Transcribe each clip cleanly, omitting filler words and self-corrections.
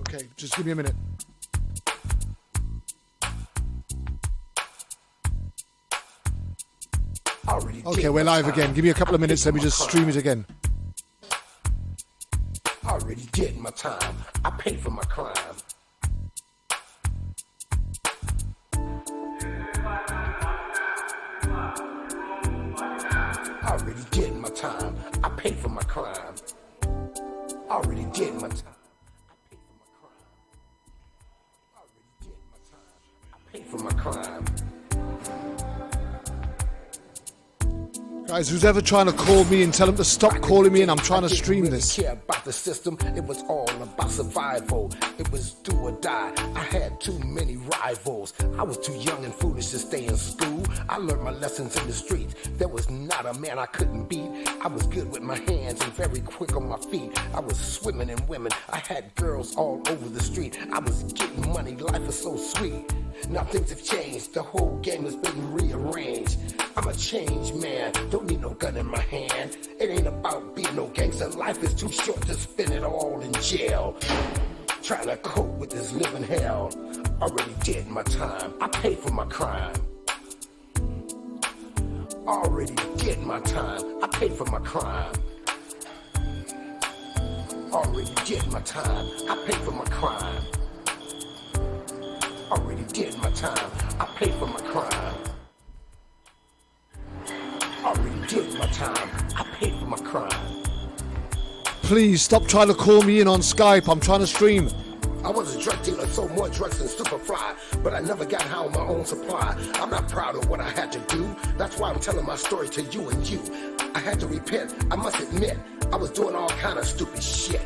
Okay, just give me a minute. Okay, we're live again. Give me a couple of minutes. Let me just stream it again. Already did my time. I paid for my crime. Already did my time. I paid for my crime. Already did my time. I paid for my crime. Guys, who's ever trying to call me and tell them to stop calling me, and I'm trying to stream this. Care about the system. It was all about survival. It was do or die. I had too many rivals. I was too young and foolish to stay in school. I learned my lessons in the streets. There was not a man I couldn't beat. I was good with my hands and very quick on my feet. I was swimming in women. I had girls all over the street. I was getting money. Life was so sweet. Now things have changed. The whole game has been rearranged. I'm a changed man. Don't need no gun in my hand. It ain't about being no gangster. Life is too short to spend it all in jail. Trying to cope with this living hell. Already did my time. I paid for my crime. Already did my time. I paid for my crime. Already did my time. I paid for my crime. Already did my time. I paid for my crime. Already did my time. I paid for my crime. Please stop trying to call me in on Skype. I'm trying to stream. I was a drug dealer, sold more drugs than Superfly, but I never got high on my own supply. I'm not proud of what I had to do. That's why I'm telling my story to you and you. I had to repent. I must admit, I was doing all kind of stupid shit.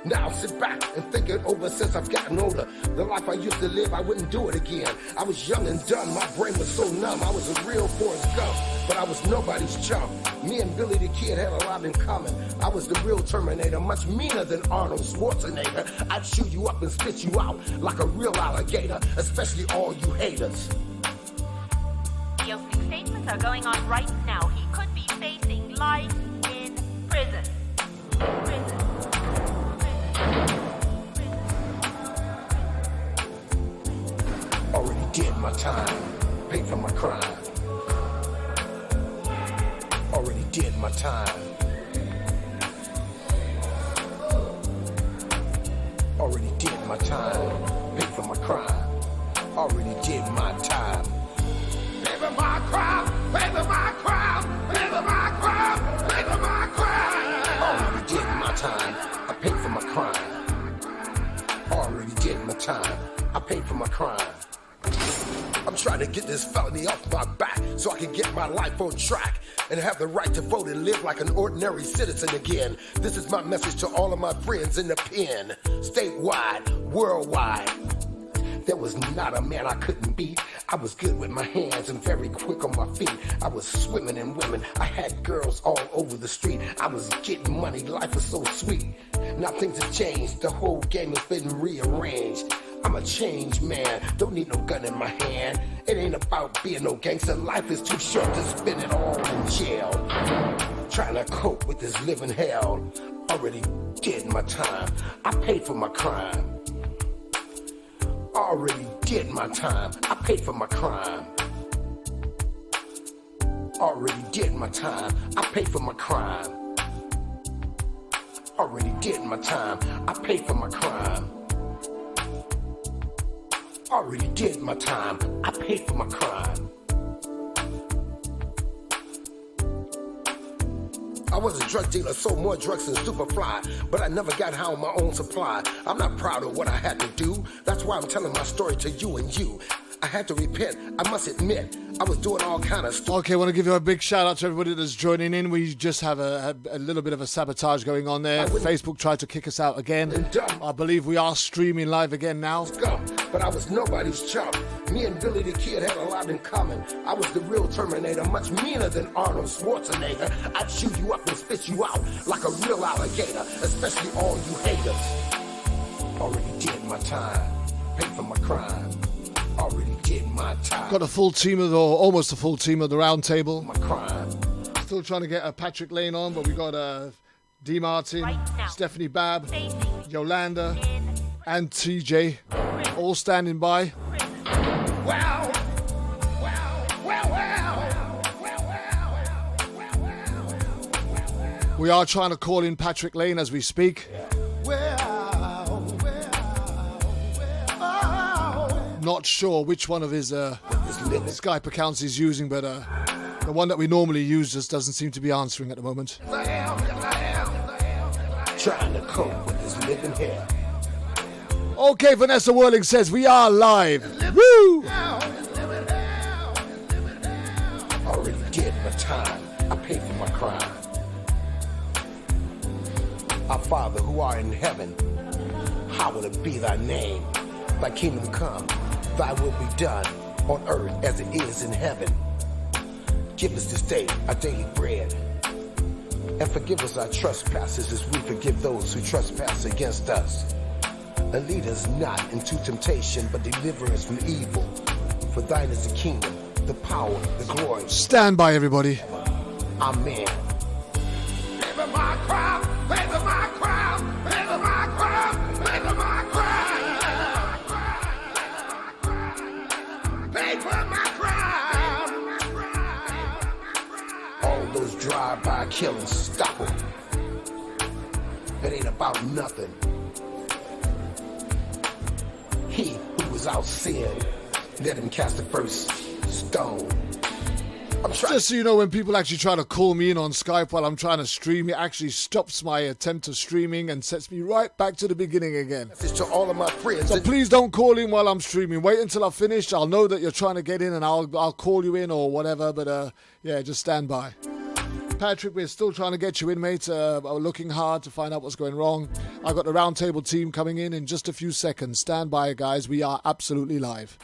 Now sit back and think it over since I've gotten older. The life I used to live, I wouldn't do it again. I was young and dumb, my brain was so numb. I was a real Forrest Gump, but I was nobody's chump. Me and Billy the Kid had a lot in common. I was the real Terminator, much meaner than Arnold Schwarzenegger. I'd chew you up and spit you out like a real alligator, especially all you haters. The opening statements are going on right now. He could be facing life in prison. Already did my time, paid for my crime. Already did my time. Already did my time, paid for my crime. Already did my time. Pay for my crime, pay for my crime, pay for my crime, pay for my crime. Already did my time, I paid for my crime. Already did my time, I paid for my crime. I'm trying to get this felony off my back so I can get my life on track and have the right to vote and live like an ordinary citizen again. This is my message to all of my friends in the pen, statewide, worldwide. There was not a man I couldn't beat. I was good with my hands and very quick on my feet. I was swimming in women. I had girls all over the street. I was getting money. Life was so sweet. Now things have changed. The whole game has been rearranged. I'm a changed man. Don't need no gun in my hand. It ain't about being no gangster. Life is too short to spend it all in jail. Trying to cope with this living hell. Already did my time. I paid for my crime. Already did my time. I paid for my crime. Already did my time. I paid for my crime. Already did my time. I paid for my crime. Already did my time. I paid for my crime. I was a drug dealer, sold more drugs than Superfly, but I never got high on my own supply. I'm not proud of what I had to do. That's why I'm telling my story to you and you. I had to repent. I must admit, I was doing all kind of stuff. Okay, I want to give you a big shout out to everybody that's joining in. We just have a little bit of a sabotage going on there. Facebook tried to kick us out again. I believe we are streaming live again now. But I was nobody's chump. Me and Billy the Kid had a lot in common. I was the real Terminator, much meaner than Arnold Schwarzenegger. I'd chew you up and spit you out like a real alligator, especially all you haters. Already did my time, paid for my crime. Already did my time. Got a full team of, or almost a full team of the round table. My crime. Still trying to get Patrick Lane on, but we got D. Martin, right now. Stephanie Babb, Facing Yolanda, in and TJ, all standing by. Well, well, well, well, well. We are trying to call in Patrick Lane as we speak. Not sure which one of his Skype accounts he's using, but the one that we normally use just doesn't seem to be answering at the moment. Trying to cope with this living here. Okay, Vanessa Whirling says we are live. Woo! Already did my time. I paid for my crime. Our Father who art in heaven, hallowed be thy name. Thy kingdom come, thy will be done on earth as it is in heaven. Give us this day our daily bread. And forgive us our trespasses as we forgive those who trespass against us. And lead us not into temptation, but deliver us from evil. For thine is the kingdom, the power, the glory. Stand by, everybody. Amen. Favor my crown, favor my crown, favor my crown, favor my crown. Favor my crown. All those drive-by killings, stop them. It ain't about nothing. He who was out sin, let him cast the first stone. Just so you know, when people actually try to call me in on Skype while I'm trying to stream, it actually stops my attempt of streaming and sets me right back to the beginning again. To all of my friends. So please don't call in while I'm streaming. Wait until I've finished. I'll know that you're trying to get in and I'll call you in or whatever. But yeah, just stand by. Patrick, we're still trying to get you in, mate. We're looking hard to find out what's going wrong. I've got the roundtable team coming in just a few seconds. Stand by, guys. We are absolutely live.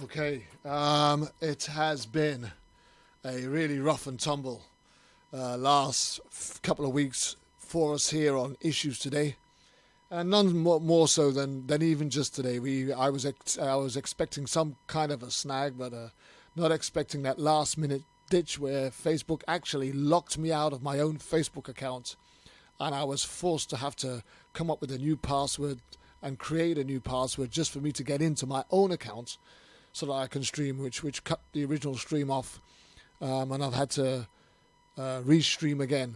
Okay, it has been a really rough and tumble last couple of weeks for us here on Issues Today, and none more so than even just today. I was expecting some kind of a snag, but not expecting that last minute ditch where Facebook actually locked me out of my own Facebook account, and I was forced to have to come up with a new password and create a new password just for me to get into my own account, so that I can stream, which cut the original stream off, and I've had to restream again.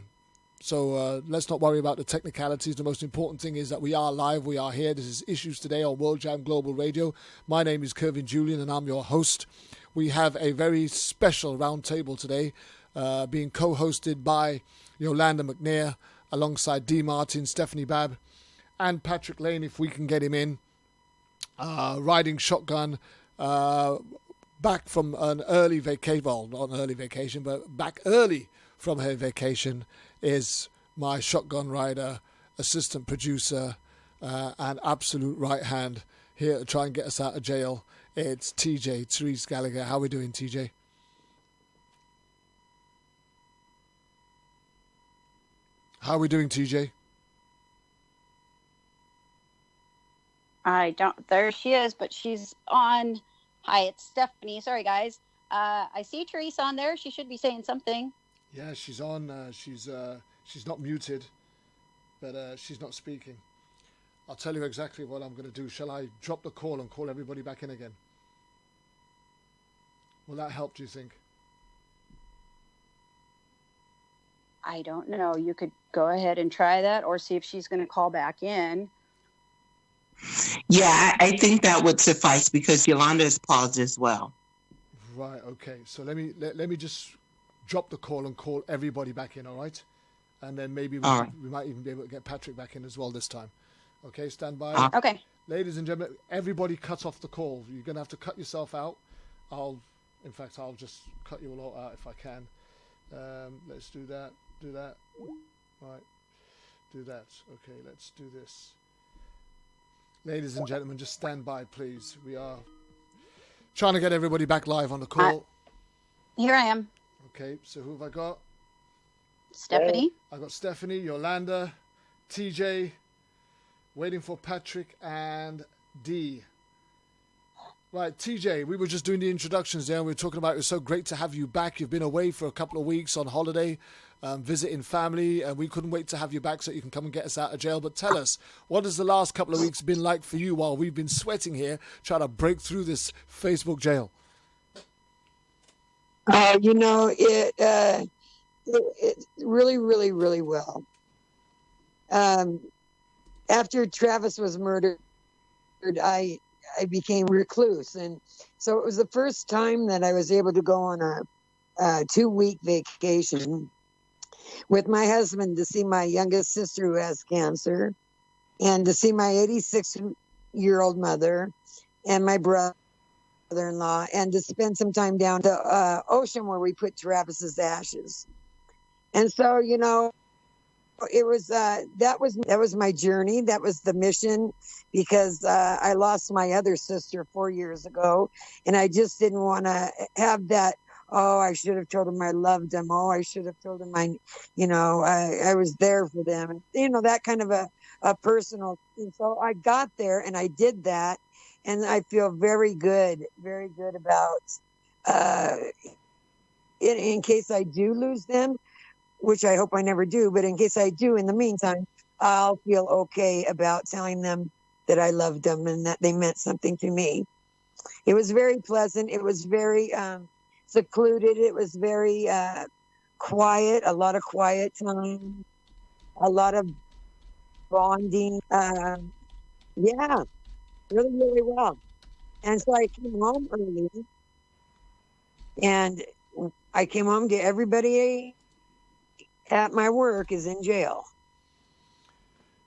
So let's not worry about the technicalities. The most important thing is that we are live, we are here. This is Issues Today on World Jam Global Radio. My name is Kervin Julien and I'm your host. We have a very special roundtable today, being co-hosted by Yolanda McNair, alongside D. Martin, Stephanie Babb, and Patrick Lane, if we can get him in, riding shotgun, back from an early vacation, well, not an early vacation, but back early from her vacation, is my shotgun rider, assistant producer, and absolute right hand here to try and get us out of jail. It's TJ, Therese Gallagher. How are we doing, TJ? How are we doing, TJ? I don't, there she is, but she's on. Hi, it's Stephanie. Sorry, guys. I see Therese on there. She should be saying something. Yeah, she's on. She's not muted, but she's not speaking. I'll tell you exactly what I'm going to do. Shall I drop the call and call everybody back in again? Will that help, do you think? I don't know. You could go ahead and try that or see if she's going to call back in. Yeah, I think that would suffice because Yolanda is paused as well. Right, okay. So let me just drop the call and call everybody back in, all right? And then maybe we might even be able to get Patrick back in as well this time. Okay, stand by. Okay. Ladies and gentlemen, everybody cut off the call. You're going to have to cut yourself out. I'll just cut you all out if I can. Let's do that. Right. Do that. Okay, let's do this. Ladies and gentlemen, just stand by, please. We are trying to get everybody back live on the call. Here I am. Okay, so who have I got? Stephanie. I got Stephanie, Yolanda, TJ, waiting for Patrick and D. Right, TJ, we were just doing the introductions there, and we were talking about it was so great to have you back. You've been away for a couple of weeks on holiday, visiting family, and we couldn't wait to have you back so you can come and get us out of jail. But tell us, what has the last couple of weeks been like for you while we've been sweating here trying to break through this Facebook jail? It really, really, really well. After Travis was murdered, I became recluse, and so it was the first time that I was able to go on a 2-week vacation with my husband to see my youngest sister who has cancer, and to see my 86-year-old mother and my brother-in-law, and to spend some time down the ocean where we put Travis's ashes. And so, it was that was my journey. That was the mission, because I lost my other sister 4 years ago, and I just didn't want to have that. Oh, I should have told him I loved him. Oh, I should have told him I was there for them, and that kind of a personal. And so I got there and I did that, and I feel very good about. In case I do lose them, which I hope I never do, but in case I do, in the meantime, I'll feel okay about telling them that I loved them and that they meant something to me. It was very pleasant. It was very secluded. It was very quiet, a lot of quiet time, a lot of bonding. Yeah, really, really well. And so I came home early, and I came home to everybody at my work is in jail.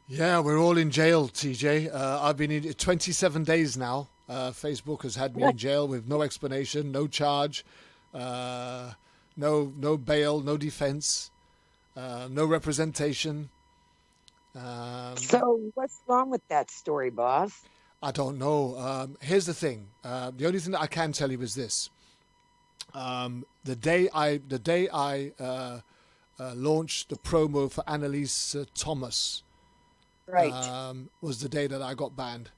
Yeah, we're all in jail, TJ. I've been in 27 days now. Facebook has had me in jail with no explanation, no charge, no bail, no defense, no representation. So what's wrong with that story, boss? I don't know. Here's the thing. The only thing that I can tell you is this. The day I launched the promo for Annalise Thomas, right, was the day that I got banned,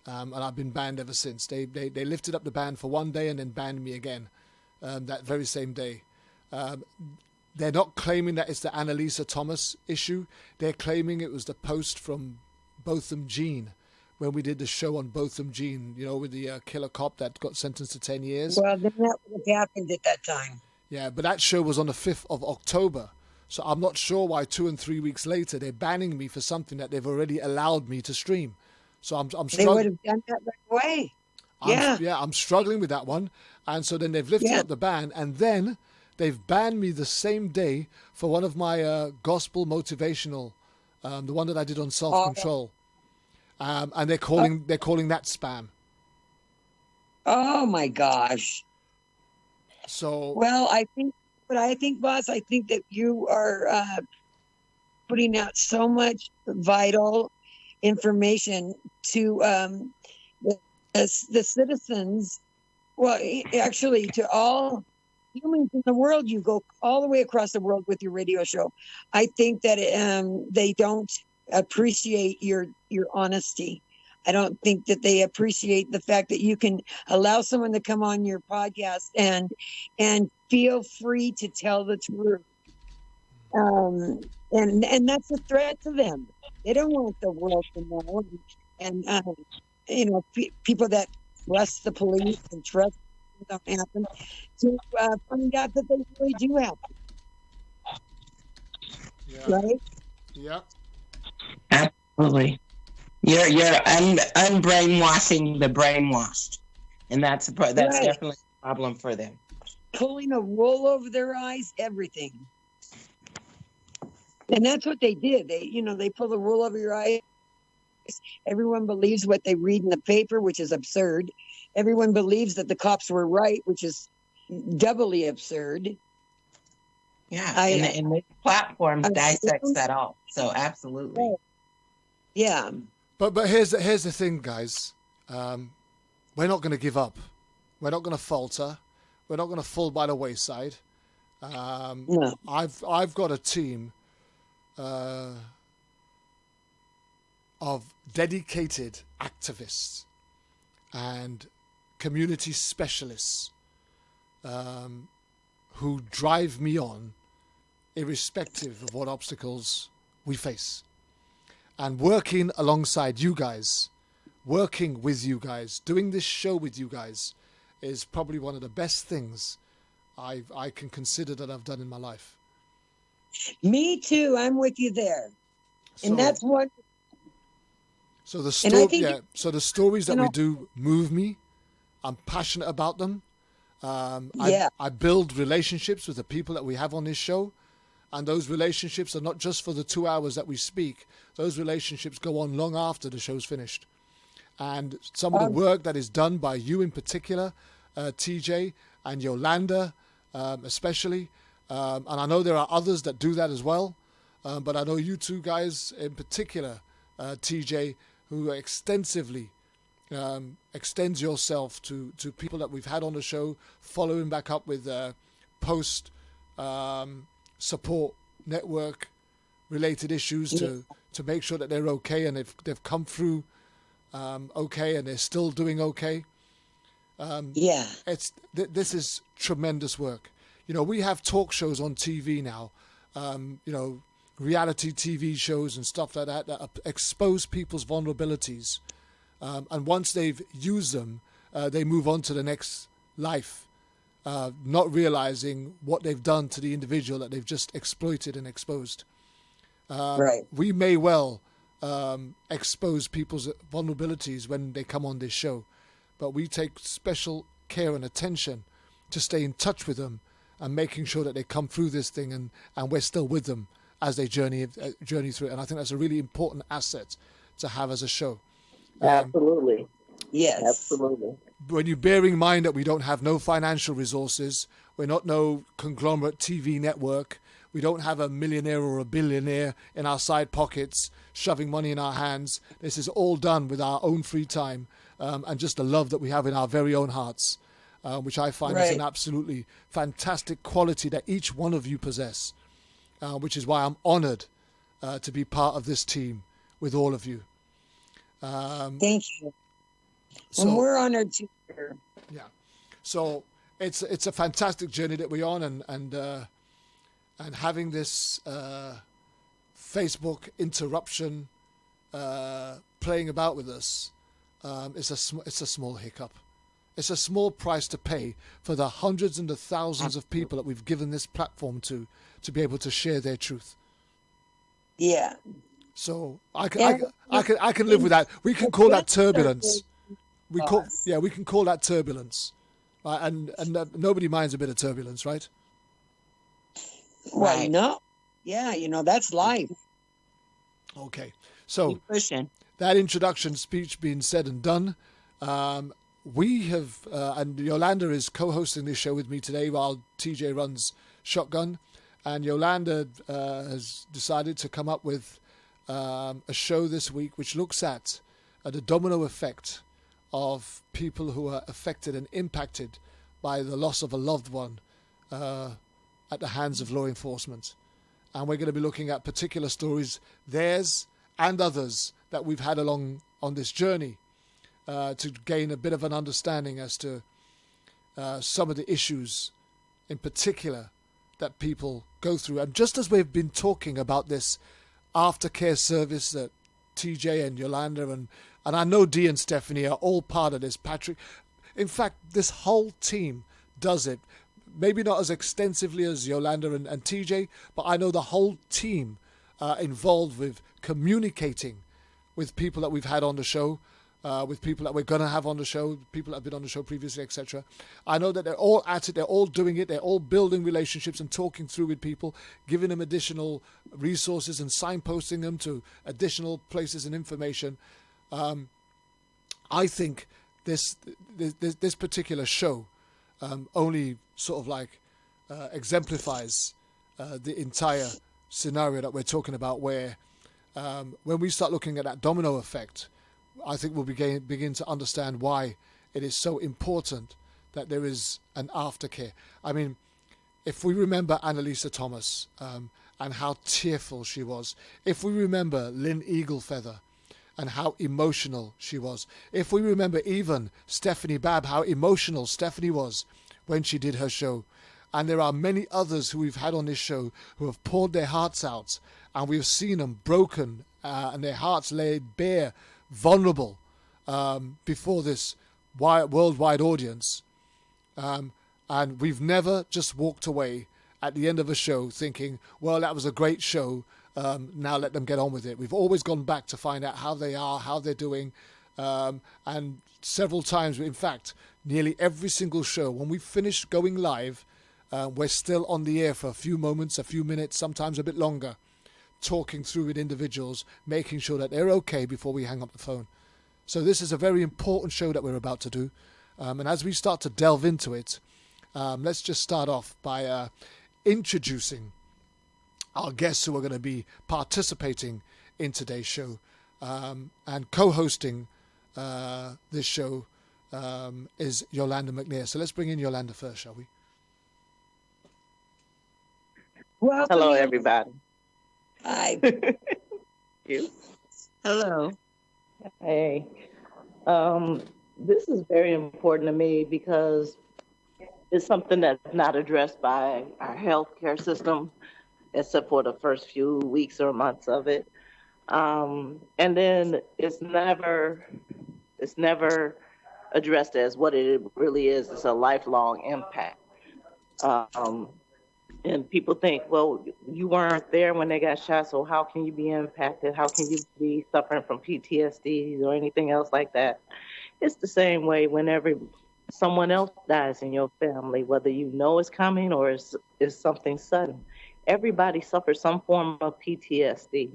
and I've been banned ever since. They lifted up the ban for one day and then banned me again that very same day. They're not claiming that it's the Annalisa Thomas issue. They're claiming it was the post from Botham Jean when we did the show on Botham Jean, with the killer cop that got sentenced to 10 years. Well, then that would have happened at that time. Yeah, but that show was on the 5th of October. So I'm not sure why 2 and 3 weeks later they're banning me for something that they've already allowed me to stream. So I'm struggling. They would have done that right away. I'm struggling with that one. And so then they've lifted up the ban, and then they've banned me the same day for one of my gospel motivational, the one that I did on self-control. And they're calling that spam. Oh my gosh. So well, I think, boss, I think that you are putting out so much vital information to the citizens. Well, actually, to all humans in the world. You go all the way across the world with your radio show. I think that they don't appreciate your honesty. I don't think that they appreciate the fact that you can allow someone to come on your podcast and feel free to tell the truth. And that's a threat to them. They don't want the world to know. And people that trust the police and trust don't happen to find out that they really do happen. Yeah. Right? Yeah. Absolutely. You're unbrainwashing the brainwashed, and that's Right. definitely a problem for them. Pulling a wool over their eyes, everything. And that's what they did. They pull the wool over your eyes. Everyone believes what they read in the paper, which is absurd. Everyone believes that the cops were right, which is doubly absurd. Yeah, and the platform dissects that all. So absolutely. Yeah. But here's the thing, guys. We're not going to give up. We're not going to falter. we're not going to fall by the wayside. No. I've got a team of dedicated activists and community specialists who drive me on, irrespective of what obstacles we face. And working alongside you guys, working with you guys, doing this show with you guys is probably one of the best things I can consider that I've done in my life. Me too. I'm with you there. So, And that's what. So the And I story, think yeah. So the stories that you we know- do move me. I'm passionate about them. Yeah. I build relationships with the people that we have on this show, and those relationships are not just for the 2 hours that we speak. Those relationships go on long after the show's finished. And some of the work that is done by you in particular, TJ, and Yolanda especially, and I know there are others that do that as well, but I know you two guys in particular, TJ, who extensively extends yourself to people that we've had on the show, following back up with post support network related issues to make sure that they're okay, and they've come through okay, and they're still doing okay. Yeah. This is tremendous work. You know, we have talk shows on TV now, you know, reality TV shows and stuff like that expose people's vulnerabilities. And once they've used them, they move on to the next life, not realizing what they've done to the individual that they've just exploited and exposed. Right. We may well expose people's vulnerabilities when they come on this show, but we take special care and attention to stay in touch with them and making sure that they come through this thing, and we're still with them as they journey through it. And I think that's a really important asset to have as a show. Absolutely. Yes. Absolutely. When you bear in mind that we don't have no financial resources, we're not no conglomerate TV network, we don't have a millionaire or a billionaire in our side pockets shoving money in our hands. This is all done with our own free time and just the love that we have in our very own hearts, which I find is an absolutely fantastic quality that each one of you possess, which is why I'm honored to be part of this team with all of you. Thank you. So, And we're honored to hear. yeah, so it's a fantastic journey that we're on, and having this Facebook interruption playing about with us, it's a small hiccup. It's a small price to pay for the hundreds and the thousands of people that we've given this platform to be able to share their truth. Yeah. So I can live with that. We can call that turbulence. We can call that turbulence, right? And nobody minds a bit of turbulence, right? Well, Right. no. Yeah, that's life. Okay, so Keep pushing. that introduction speech being said and done, we have, and Yolanda is co-hosting this show with me today while TJ runs Shotgun, and Yolanda has decided to come up with a show this week which looks at the domino effect of people who are affected and impacted by the loss of a loved one at the hands of law enforcement. And we're going to be looking at particular stories, theirs and others, that we've had along on this journey to gain a bit of an understanding as to some of the issues in particular that people go through. And just as we've been talking about this aftercare service that TJ and Yolanda and I know Dee and Stephanie are all part of this, Patrick. In fact, this whole team does it. Maybe not as extensively as Yolanda and TJ, but I know the whole team involved with communicating with people that we've had on the show, with people that we're going to have on the show, people that have been on the show previously, etc. I know that they're all at it, they're all doing it, they're all building relationships and talking through with people, giving them additional resources and signposting them to additional places and information. I think this particular show only sort of like exemplifies the entire scenario that we're talking about, where when we start looking at that domino effect, I think we'll begin to understand why it is so important that there is an aftercare. I mean, if we remember Annalisa Thomas and how tearful she was, if we remember Lynn Eaglefeather and how emotional she was, if we remember even Stephanie Babb, how emotional Stephanie was when she did her show, and there are many others who we've had on this show who have poured their hearts out, and we've seen them broken and their hearts laid bare, vulnerable before this worldwide audience. And we've never just walked away at the end of a show thinking, well, that was a great show, now let them get on with it. We've always gone back to find out how they are, how they're doing. And several times, in fact, nearly every single show, when we finish going live, we're still on the air for a few moments, a few minutes, sometimes a bit longer, talking through with individuals, making sure that they're okay before we hang up the phone. So this is a very important show that we're about to do. And as we start to delve into it, let's just start off by introducing our guests who are going to be participating in today's show. And co-hosting this show is Yolanda McNair. So let's bring in Yolanda first, shall we? Welcome. Hello, everybody. Hi. You. Hello. Hey. This is very important to me because it's something that's not addressed by our healthcare system, except for the first few weeks or months of it. And then it's never addressed as what it really is. It's a lifelong impact. And people think, well, you weren't there when they got shot, so how can you be impacted? How can you be suffering from PTSD or anything else like that? It's the same way whenever someone else dies in your family, whether you know it's coming or it's something sudden. Everybody suffers some form of PTSD,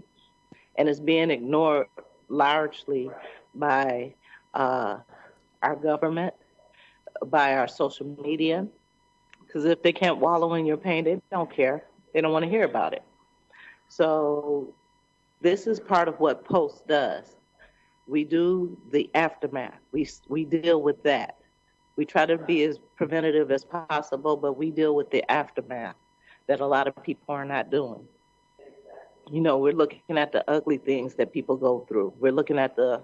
and it's being ignored largely by our government, by our social media. Because if they can't wallow in your pain, they don't care. They don't want to hear about it. So this is part of what Post does. We do the aftermath. We deal with that. We try to be as preventative as possible, but we deal with the aftermath that a lot of people are not doing. You know, we're looking at the ugly things that people go through. We're looking at the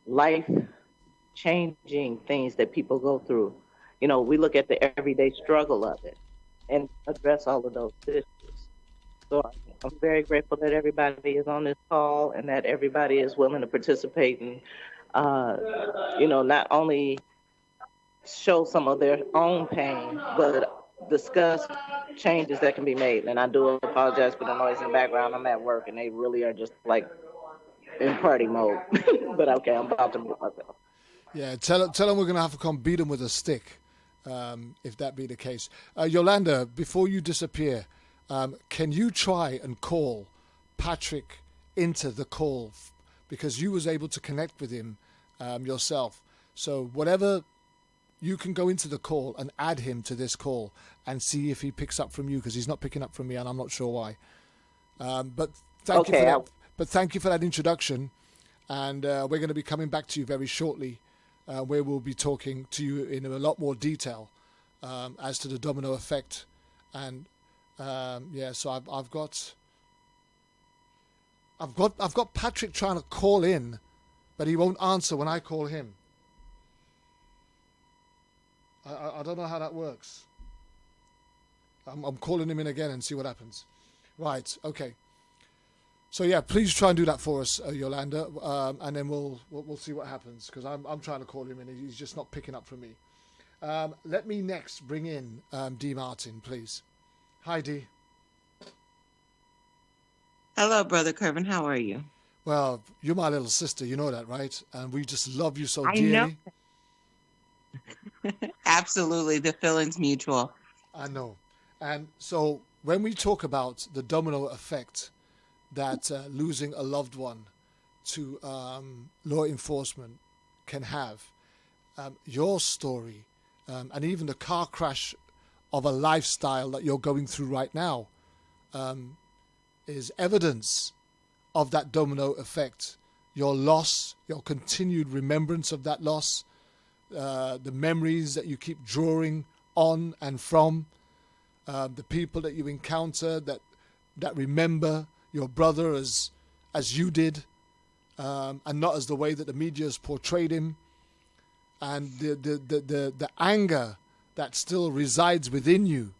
life-changing things that people go through. You know, we look at the everyday struggle of it and address all of those issues. So I'm very grateful that everybody is on this call and that everybody is willing to participate and, you know, not only show some of their own pain, but discuss changes that can be made. And I do apologize for the noise in the background. I'm at work and they really are just like in party mode. But okay, I'm about to move myself. Yeah, tell them we're going to have to come beat them with a stick, if that be the case. Yolanda, before you disappear, can you try and call Patrick into the call? Because you was able to connect with him yourself. So whatever, you can go into the call and add him to this call and see if he picks up from you, because he's not picking up from me and I'm not sure why. But thank you for that. But thank you for that introduction. And we're going to be coming back to you very shortly, where we'll be talking to you in a lot more detail as to the domino effect. And yeah, so I've got Patrick trying to call in, but he won't answer when I call him. I don't know how that works. I'm calling him in again and see what happens. Right, okay. So yeah, please try and do that for us, Yolanda, and then we'll see what happens, because I'm trying to call him and he's just not picking up from me. Let me next bring in Dee Martin, please. Hi, Dee. Hello, Brother Kervin. How are you? Well, you're my little sister, you know that, right? And we just love you so I dearly. know. Absolutely, the feeling's mutual. I know. And so when we talk about the domino effect that losing a loved one to law enforcement can have, your story and even the car crash of a lifestyle that you're going through right now is evidence of that domino effect. Your loss, your continued remembrance of that loss, the memories that you keep drawing on and from, the people that you encounter that remember your brother as you did, and not as the way that the media has portrayed him, and the anger that still resides within you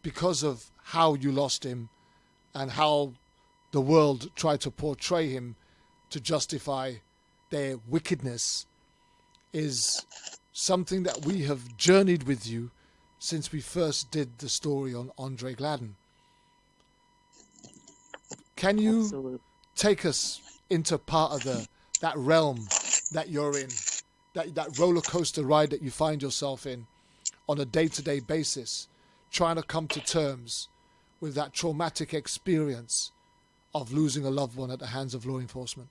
because of how you lost him and how the world tried to portray him to justify their wickedness, is something that we have journeyed with you since we first did the story on Andre Gladden. Can you Absolutely. take us into part of that realm that you're in, that roller coaster ride that you find yourself in on a day-to-day basis, trying to come to terms with that traumatic experience of losing a loved one at the hands of law enforcement?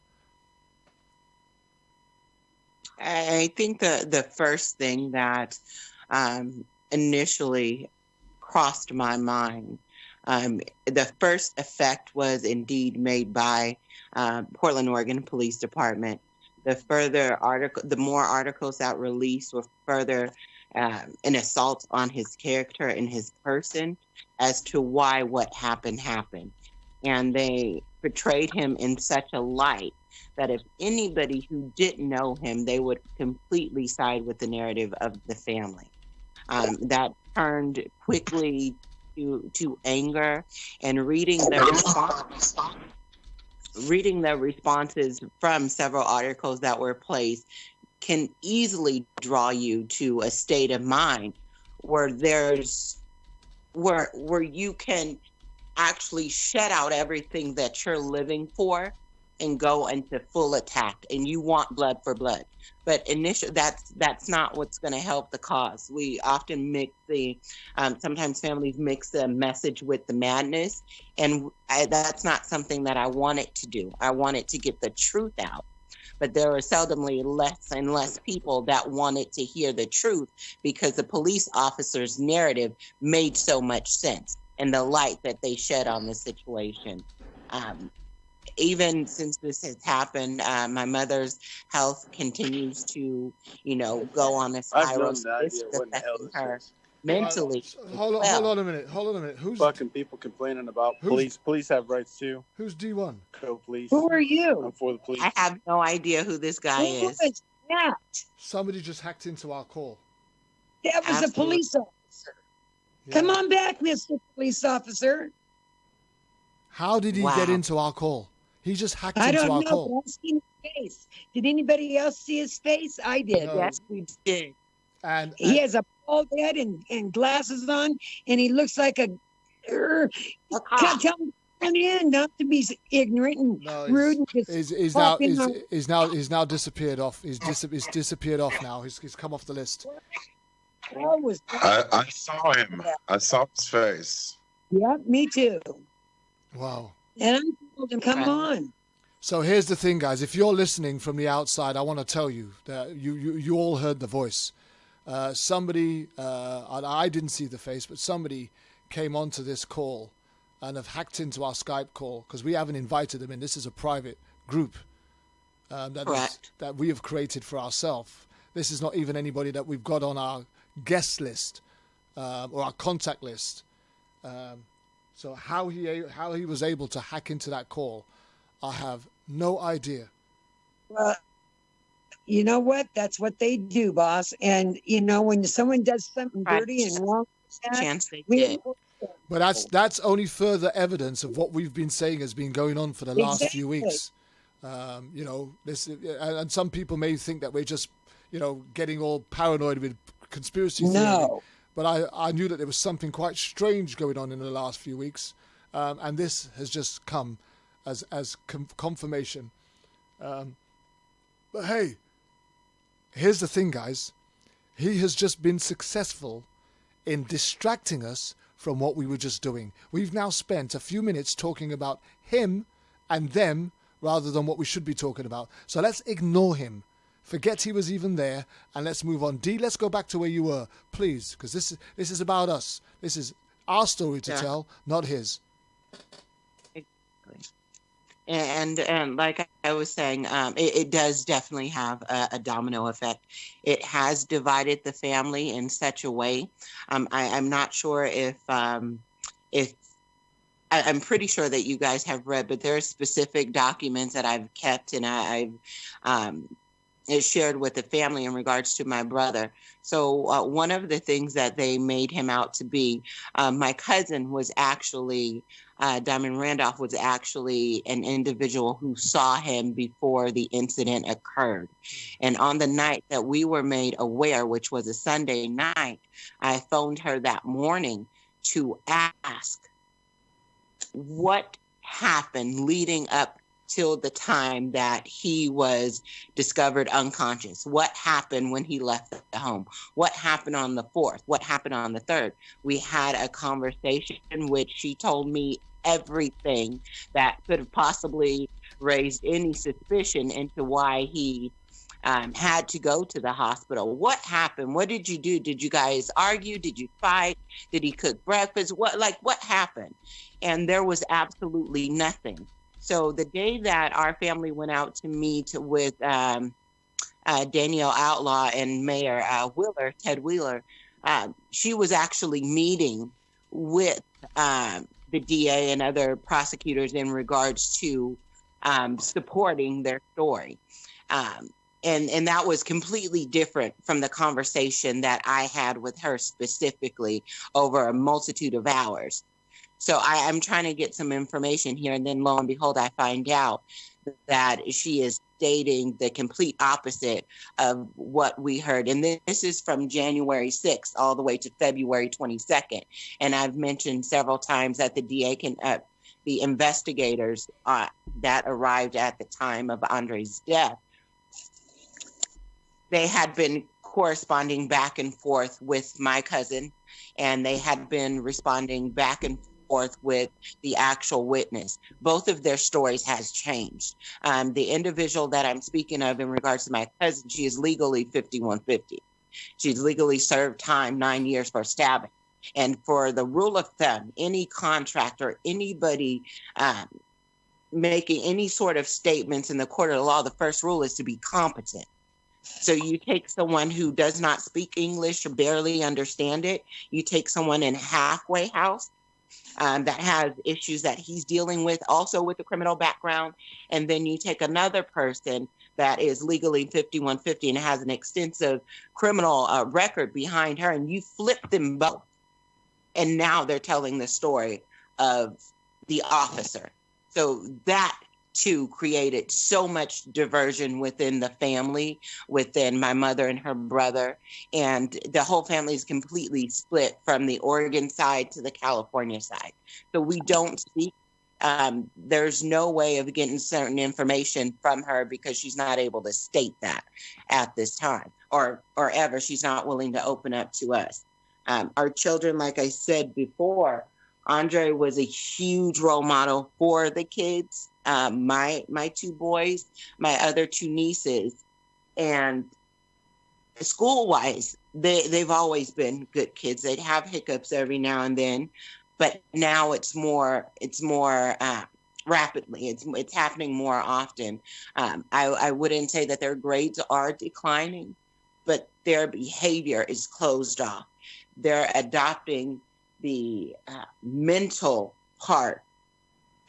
I think the first thing that initially crossed my mind, the first effect was indeed made by Portland, Oregon Police Department. The more articles that released were further an assault on his character and his person as to why what happened. And they portrayed him in such a light that if anybody who didn't know him, they would completely side with the narrative of the family. That turned quickly to anger, and reading the responses from several articles that were placed can easily draw you to a state of mind where where you can actually shut out everything that you're living for and go into full attack, and you want blood for blood. But initially, that's not what's going to help the cause. We often mix sometimes families mix the message with the madness, and that's not something that I wanted to do. I wanted to get the truth out. But there are seldomly less and less people that wanted to hear the truth because the police officer's narrative made so much sense and the light that they shed on the situation. Even since this has happened, my mother's health continues to, go on a spiral. It's affecting her mentally. Hold on a minute. Who's fucking people complaining about police? Police have rights too. Who's D1? Co-police. Who are you? I'm for the police. I have no idea who this guy Who is. is that? Somebody just hacked into our call. That was a police officer. Yeah. Come on back, Mr. Police Officer. How did he get into our call? He just hacked I into don't our know. call. I've seen his face. Did anybody else see his face? I did. No. Yes, we did. And He has a bald head and glasses on, and he looks like a. Can't tell me not to be ignorant and rude. And just he's now disappeared off. He's disappeared off now. He's come off the list. I saw him. I saw his face. Yeah, me too. Wow. And I told him, come on. So here's the thing, guys. If you're listening from the outside, I want to tell you that you all heard the voice. Somebody, I didn't see the face, but somebody came onto this call and have hacked into our Skype call because we haven't invited them in. This is a private group that we have created for ourselves. This is not even anybody that we've got on our guest list or our contact list. So how he was able to hack into that call, I have no idea. Well, you know what? That's what they do, boss. And when someone does something dirty and wrong, but that's only further evidence of what we've been saying has been going on for the last few weeks. This, and some people may think that we're just, getting all paranoid with conspiracy theory. No. But I knew that there was something quite strange going on in the last few weeks, and this has just come as confirmation. But hey, here's the thing, guys. He has just been successful in distracting us from what we were just doing. We've now spent a few minutes talking about him and them rather than what we should be talking about. So let's ignore him. Forget he was even there, and let's move on. D, let's go back to where you were, please, because this is about us. This is our story to tell, not his. And like I was saying, it does definitely have a domino effect. It has divided the family in such a way. I'm not sure if I'm pretty sure that you guys have read, but there are specific documents that I've kept and I've shared with the family in regards to my brother. So one of the things that they made him out to be, my cousin was actually, Diamond Randolph was actually an individual who saw him before the incident occurred. And on the night that we were made aware, which was a Sunday night, I phoned her that morning to ask what happened leading up till the time that he was discovered unconscious. What happened when he left the home? What happened on the 4th? What happened on the 3rd? We had a conversation in which she told me everything that could have possibly raised any suspicion into why he had to go to the hospital. What happened? What did you do? Did you guys argue? Did you fight? Did he cook breakfast? What happened? And there was absolutely nothing. So the day that our family went out to meet with Danielle Outlaw and Mayor Ted Wheeler, she was actually meeting with the DA and other prosecutors in regards to supporting their story. And that was completely different from the conversation that I had with her specifically over a multitude of hours. So I'm trying to get some information here, and then lo and behold, I find out that she is stating the complete opposite of what we heard. And this is from January 6th all the way to February 22nd. And I've mentioned several times that the DA the investigators that arrived at the time of Andre's death, they had been corresponding back and forth with my cousin, and they had been responding back and forth with the actual witness. Both of their stories has changed. The individual that I'm speaking of in regards to my cousin, she is legally 5150. She's legally served time 9 years for stabbing. And for the rule of thumb, any contractor, anybody making any sort of statements in the court of the law, the first rule is to be competent. So you take someone who does not speak English or barely understand it. You take someone in a halfway house that has issues that he's dealing with, also with a criminal background. And then you take another person that is legally 5150 and has an extensive criminal record behind her, and you flip them both. And now they're telling the story of the officer. So that too created so much diversion within the family, within my mother and her brother. And the whole family is completely split from the Oregon side to the California side. So we don't speak. There's no way of getting certain information from her because she's not able to state that at this time, or ever. She's not willing to open up to us. Our children, like I said before, Andre was a huge role model for the kids. My two boys, my other two nieces, and school-wise, they've always been good kids. They'd have hiccups every now and then, but now it's more rapidly. It's happening more often. I wouldn't say that their grades are declining, but their behavior is closed off. They're adopting the mental part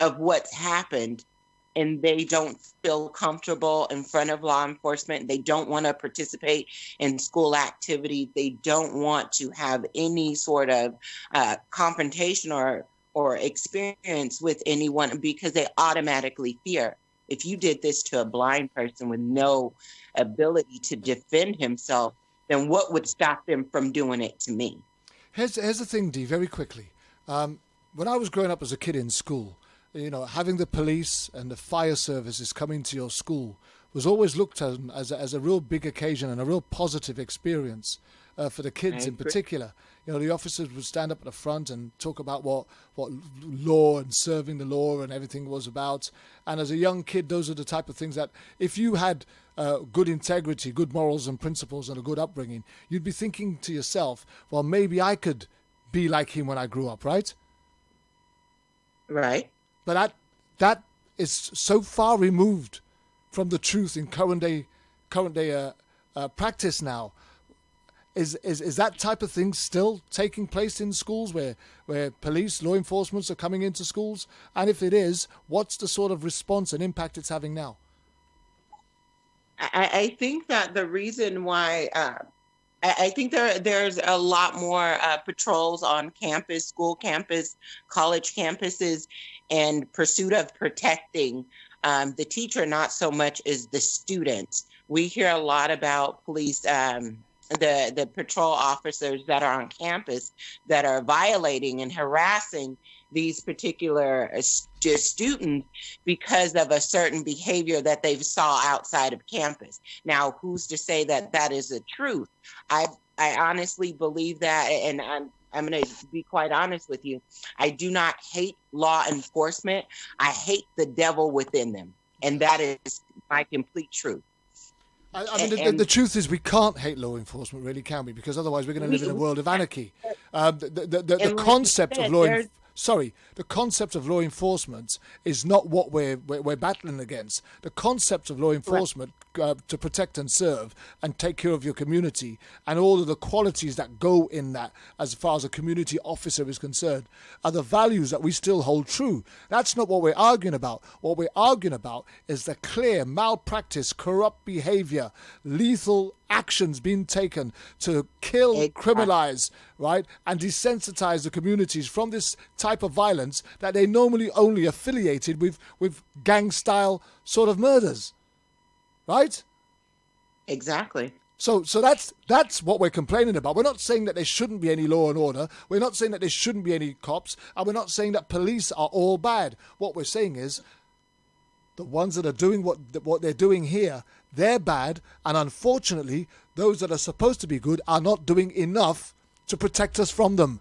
of what's happened, and they don't feel comfortable in front of law enforcement. They don't want to participate in school activity. They don't want to have any sort of confrontation or experience with anyone because they automatically fear. If you did this to a blind person with no ability to defend himself, then what would stop them from doing it to me? Here's the thing, Dee, very quickly. When I was growing up as a kid in school, you know, having the police and the fire services coming to your school was always looked at as a real big occasion and a real positive experience for the kids in particular. You know, the officers would stand up at the front and talk about what law and serving the law and everything was about. And as a young kid, those are the type of things that if you had good integrity, good morals and principles and a good upbringing, you'd be thinking to yourself, well, maybe I could be like him when I grew up, right? Right. But that is so far removed from the truth in current day practice now. Is that type of thing still taking place in schools where police, law enforcement are coming into schools? And if it is, what's the sort of response and impact it's having now? I think that the reason why I think there's a lot more patrols on campus, school campus, college campuses, and pursuit of protecting the teacher, not so much as the student. We hear a lot about police, the patrol officers that are on campus that are violating and harassing these particular students because of a certain behavior that they saw outside of campus. Now, who's to say that that is the truth? I honestly believe that, and I'm going to be quite honest with you. I do not hate law enforcement. I hate the devil within them, and that is my complete truth. I mean, the truth is we can't hate law enforcement, really, can we? Because otherwise we're going to live in a world of anarchy. The concept of the concept of law enforcement is not what we're battling against. The concept of law enforcement to protect and serve and take care of your community and all of the qualities that go in that, as far as a community officer is concerned, are the values that we still hold true. That's not what we're arguing about. What we're arguing about is the clear malpractice, corrupt behavior, lethal actions being taken to kill, criminalize, right, and desensitize the communities from this type of violence that they normally only affiliated with gang-style sort of murders, right? Exactly. So that's what we're complaining about. We're not saying that there shouldn't be any law and order. We're not saying that there shouldn't be any cops, and we're not saying that police are all bad. What we're saying is the ones that are doing what they're doing here, they're bad, and unfortunately, those that are supposed to be good are not doing enough to protect us from them.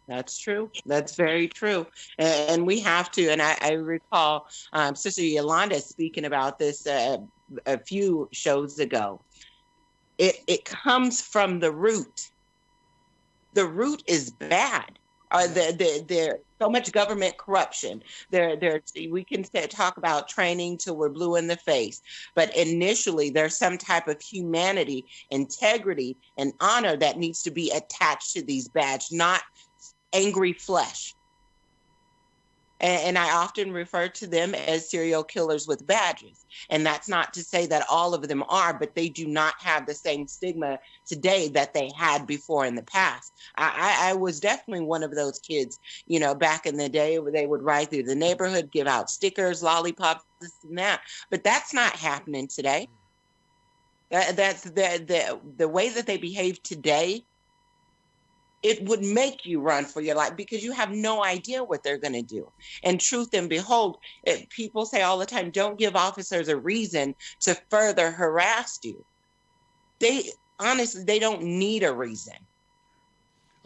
That's true. That's very true. And we have to, and I recall Sister Yolanda speaking about this a few shows ago. It comes from the root. The root is bad. There's so much government corruption. We can talk about training till we're blue in the face, but initially there's some type of humanity, integrity, and honor that needs to be attached to these badges, not angry flesh. And I often refer to them as serial killers with badges. And that's not to say that all of them are, but they do not have the same stigma today that they had before in the past. I was definitely one of those kids, back in the day where they would ride through the neighborhood, give out stickers, lollipops, this and that. But that's not happening today. That's the way that they behave today. It would make you run for your life because you have no idea what they're going to do. And truth and behold, people say all the time, don't give officers a reason to further harass you. They don't need a reason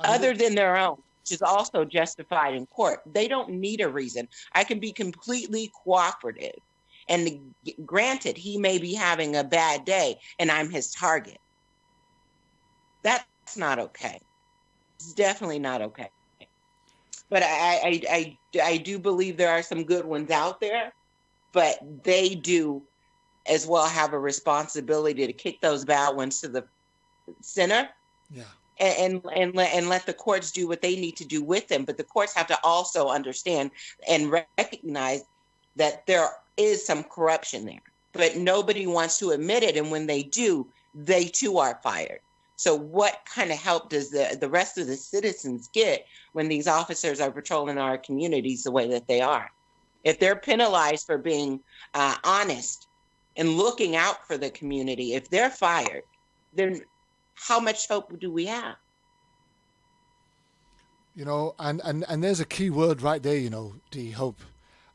other than their own, which is also justified in court. They don't need a reason. I can be completely cooperative. And granted, he may be having a bad day and I'm his target. That's not okay. It's definitely not okay. But I do believe there are some good ones out there, but they do as well have a responsibility to kick those bad ones to the center. Yeah. And let the courts do what they need to do with them. But the courts have to also understand and recognize that there is some corruption there. But nobody wants to admit it. And when they do, they too are fired. So what kind of help does the rest of the citizens get when these officers are patrolling our communities the way that they are? If they're penalized for being honest and looking out for the community, if they're fired, then how much hope do we have? And there's a key word right there, D, hope.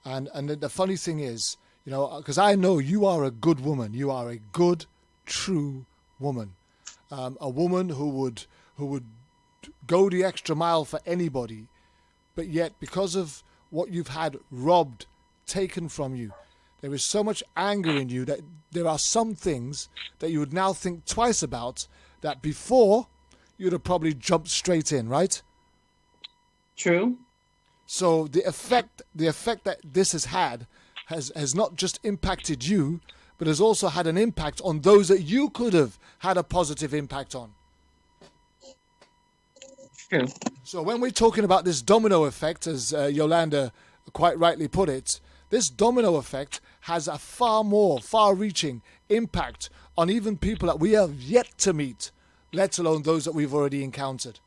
And the funny thing is, because I know you are a good woman. You are a good, true woman. A woman who would go the extra mile for anybody, but yet because of what you've had robbed, taken from you, there is so much anger in you that there are some things that you would now think twice about that before you'd have probably jumped straight in, right? True. So the effect that this has had has not just impacted you, but has also had an impact on those that you could have had a positive impact on. True. So when we're talking about this domino effect, as Yolanda quite rightly put it, this domino effect has a far-reaching impact on even people that we have yet to meet, let alone those that we've already encountered.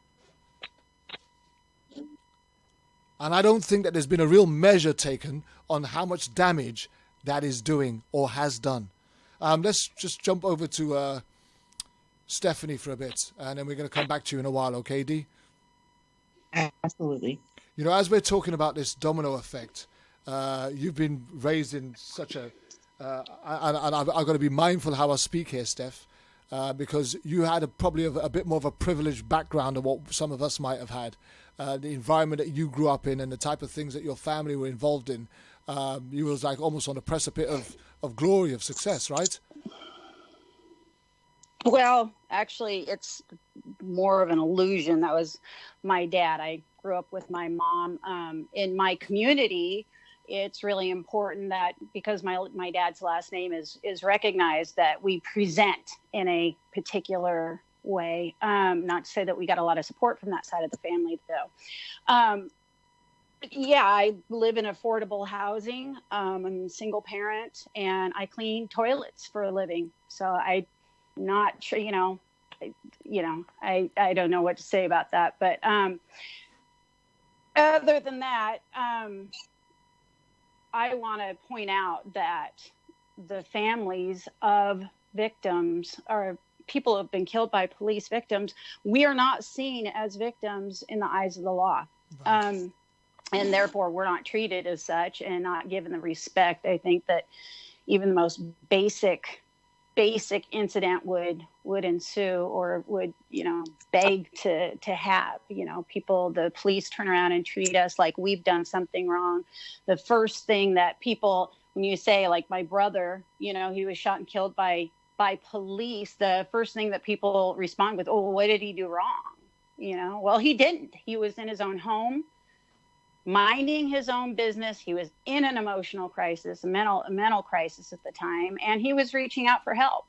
And I don't think that there's been a real measure taken on how much damage that is doing or has done. Let's just jump over to Stephanie for a bit, and then we're going to come back to you in a while, okay, Dee? Absolutely. You know, as we're talking about this domino effect, you've been raised in such a... and I've got to be mindful how I speak here, Steph, because you had probably a bit more of a privileged background than what some of us might have had. The environment that you grew up in and the type of things that your family were involved in, you was like almost on the precipice of glory, of success, right? Well, actually, it's more of an illusion. That was my dad. I grew up with my mom. In my community, it's really important that because my dad's last name is recognized, that we present in a particular way. Not to say that we got a lot of support from that side of the family, though. Yeah, I live in affordable housing. I'm a single parent, and I clean toilets for a living. So I'm not sure, I don't know what to say about that. But other than that, I want to point out that the families of victims or people who have been killed by police, victims, we are not seen as victims in the eyes of the law. Right. And therefore we're not treated as such and not given the respect. I think that even the most basic incident would ensue or would, beg to have, the police turn around and treat us like we've done something wrong. The first thing that people, when you say like my brother, he was shot and killed by police, the first thing that people respond with, oh, what did he do wrong? Well, he didn't. He was in his own home, minding his own business. He was in an emotional crisis, a mental crisis at the time, and he was reaching out for help.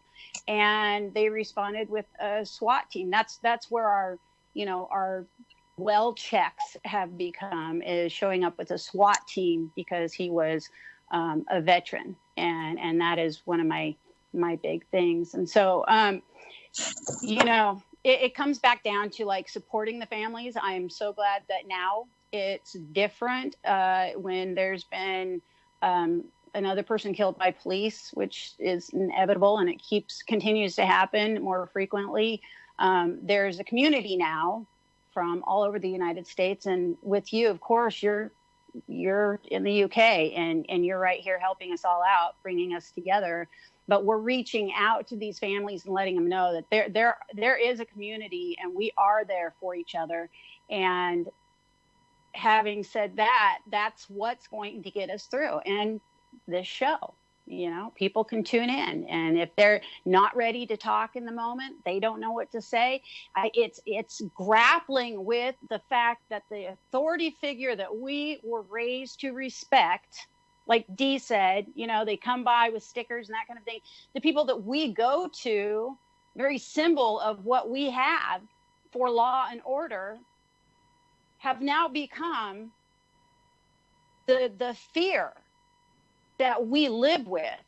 And they responded with a SWAT team. That's where our well checks have become, is showing up with a SWAT team because he was a veteran, and that is one of my big things. And so, it comes back down to like supporting the families. I'm so glad that now it's different when there's been another person killed by police, which is inevitable, and it continues to happen more frequently. There's a community now from all over the United States, and with you, of course, you're in the UK, and you're right here helping us all out, bringing us together. But we're reaching out to these families and letting them know that there is a community, and we are there for each other. And having said that, that's what's going to get us through. And this show, people can tune in, and if they're not ready to talk in the moment, they don't know what to say. It's grappling with the fact that the authority figure that we were raised to respect, like Dee said, they come by with stickers and that kind of thing. The people that we go to, very symbol of what we have for law and order, have now become the fear that we live with.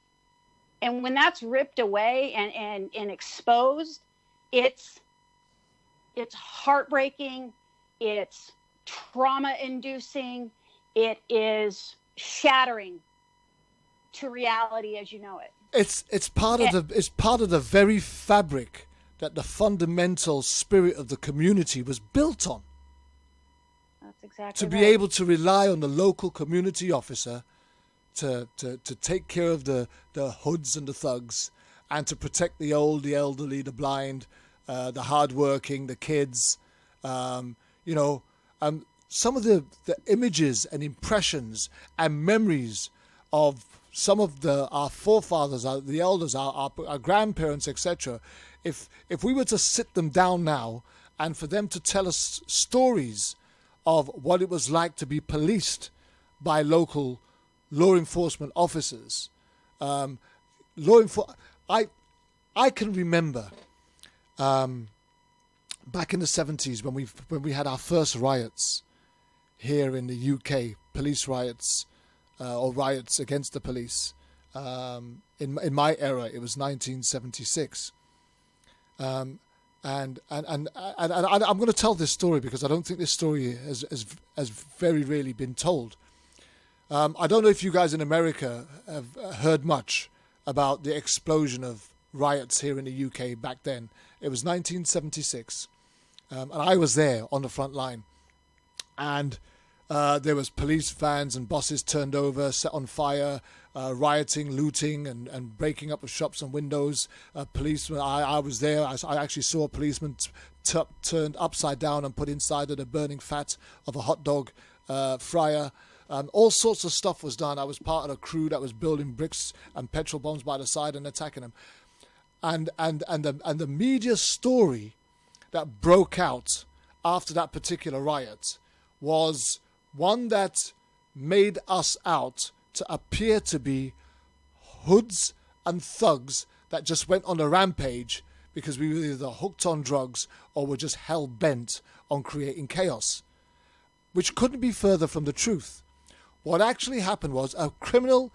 And when that's ripped away and exposed, it's heartbreaking, it's trauma inducing, it is shattering to reality as you know it. It's part of the very fabric that the fundamental spirit of the community was built on. That's exactly to be right. able to rely on the local community officer to take care of the hoods and the thugs, and to protect the old, the elderly, the blind, the hardworking, the kids. Some of the images and impressions and memories of some of our forefathers, the elders, our grandparents, etc. If we were to sit them down now and for them to tell us stories of what it was like to be policed by local law enforcement officers. I can remember back in the 70s when we had our first riots here in the UK, police riots or riots against the police. In my era, it was 1976. And I'm going to tell this story because I don't think this story has very rarely been told. I don't know if you guys in America have heard much about the explosion of riots here in the UK back then. It was 1976, and I was there on the front line. And there was police vans and buses turned over, set on fire, rioting, looting, and breaking up of shops and windows. Policemen, I was there. I actually saw a policeman turned upside down and put inside of the burning fat of a hot dog fryer. All sorts of stuff was done. I was part of a crew that was building bricks and petrol bombs by the side and attacking them. And the media story that broke out after that particular riot was one that made us out to appear to be hoods and thugs that just went on a rampage because we were either hooked on drugs or were just hell-bent on creating chaos, which couldn't be further from the truth. What actually happened was a criminal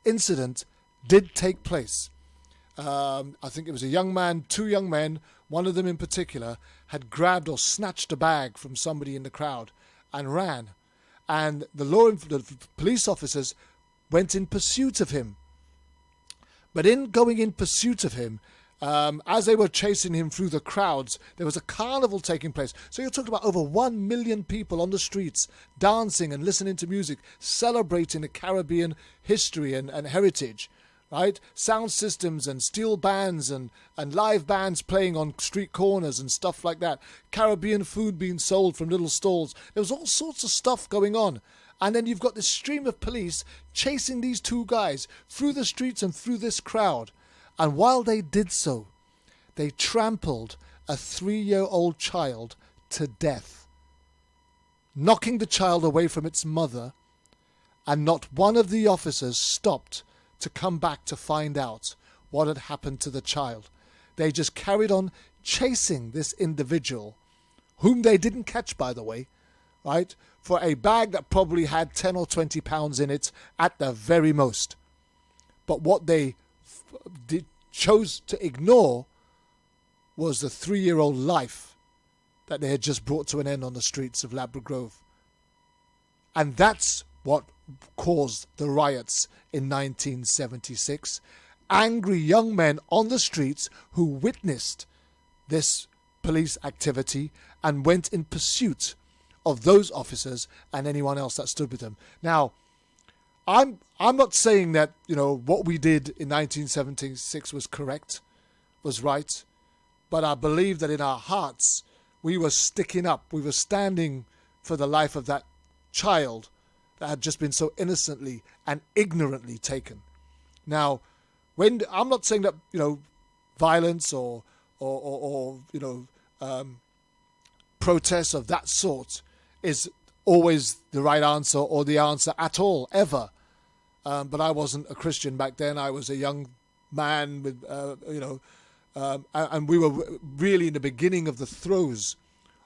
incident did take place. I think it was a young man, two young men, one of them in particular, had grabbed or snatched a bag from somebody in the crowd and ran. And the police officers went in pursuit of him. But in going in pursuit of him, as they were chasing him through the crowds, there was a carnival taking place. So you're talking about over 1 million people on the streets, dancing and listening to music, celebrating the Caribbean history and heritage, right? Sound systems and steel bands and live bands playing on street corners and stuff like that. Caribbean food being sold from little stalls. There was all sorts of stuff going on. And then you've got this stream of police chasing these two guys through the streets and through this crowd. And while they did so, they trampled a 3-year-old child to death, knocking the child away from its mother, and not one of the officers stopped to come back to find out what had happened to the child. They just carried on chasing this individual, whom they didn't catch, by the way, right, for a bag that probably had 10 or 20 pounds in it at the very most. But what they chose to ignore was the 3-year-old life that they had just brought to an end on the streets of Ladbroke Grove. And that's what caused the riots in 1976. Angry young men on the streets who witnessed this police activity and went in pursuit of those officers and anyone else that stood with them. Now, I'm not saying that, what we did in 1976 was correct, was right, but I believe that in our hearts we were sticking up, we were standing for the life of that child that had just been so innocently and ignorantly taken. Now, I'm not saying that violence or protests of that sort is always the right answer or the answer at all, ever. But I wasn't a Christian back then. I was a young man with, and we were really in the beginning of the throes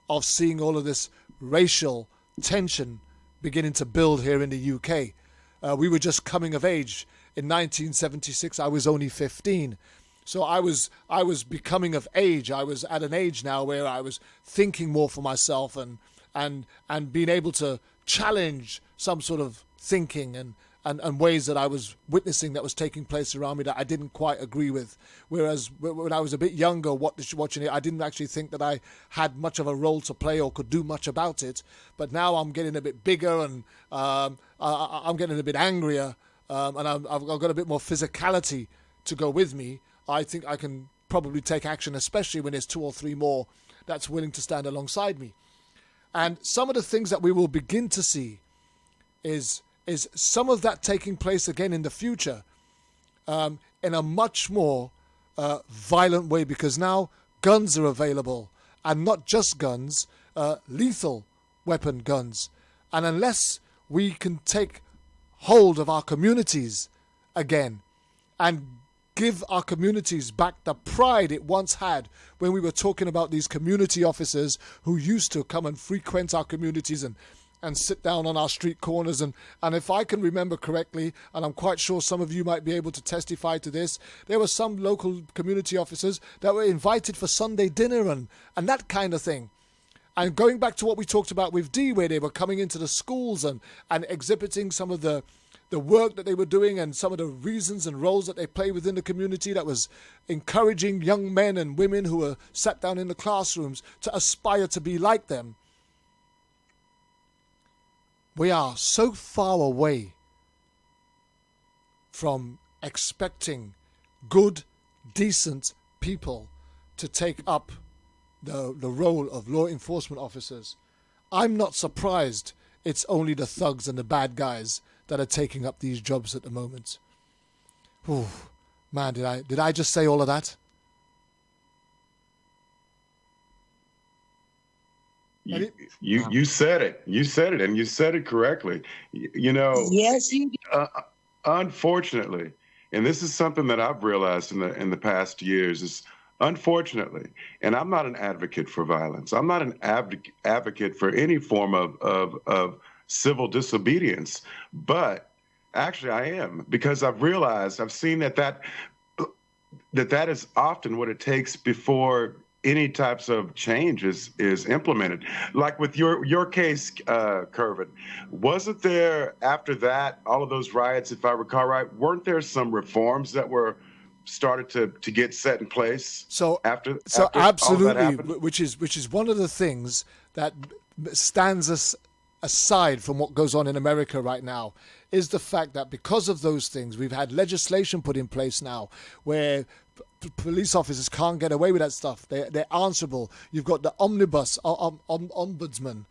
of seeing all of this racial tension beginning to build here in the UK. We were just coming of age. In 1976, I was only 15. So I was becoming of age. I was at an age now where I was thinking more for myself and being able to challenge some sort of thinking and ways that I was witnessing that was taking place around me that I didn't quite agree with. Whereas when I was a bit younger watching it, I didn't actually think that I had much of a role to play or could do much about it. But now I'm getting a bit bigger and I'm getting a bit angrier and I've got a bit more physicality to go with me. I think I can probably take action, especially when there's 2 or 3 more that's willing to stand alongside me. And some of the things that we will begin to see is some of that taking place again in the future in a much more violent way, because now guns are available, and not just guns, lethal weapon guns. And unless we can take hold of our communities again and give our communities back the pride it once had when we were talking about these community officers who used to come and frequent our communities and sit down on our street corners. And if I can remember correctly, and I'm quite sure some of you might be able to testify to this, there were some local community officers that were invited for Sunday dinner and that kind of thing. And going back to what we talked about with Dee, where they were coming into the schools and exhibiting some of the work that they were doing and some of the reasons and roles that they play within the community, that was encouraging young men and women who were sat down in the classrooms to aspire to be like them. We are so far away from expecting good, decent people to take up the role of law enforcement officers. I'm not surprised it's only the thugs and the bad guys that are taking up these jobs at the moment. Ooh, man, did I just say all of that? You said it. You said it, and you said it correctly. Yes, you did. Unfortunately, and this is something that I've realized in the past years, is unfortunately, and I'm not an advocate for violence. I'm not an advocate for any form of civil disobedience, but actually I am, because I've realized, I've seen that is often what it takes before any types of change is implemented. Like with your case, Kervin, wasn't there, after that, all of those riots, if I recall right, weren't there some reforms that were started to get set in place? So after absolutely, all that happened? which is one of the things that stands us aside from what goes on in America right now, is the fact that because of those things, we've had legislation put in place now where police officers can't get away with that stuff. They're answerable. You've got the omnibus ombudsman.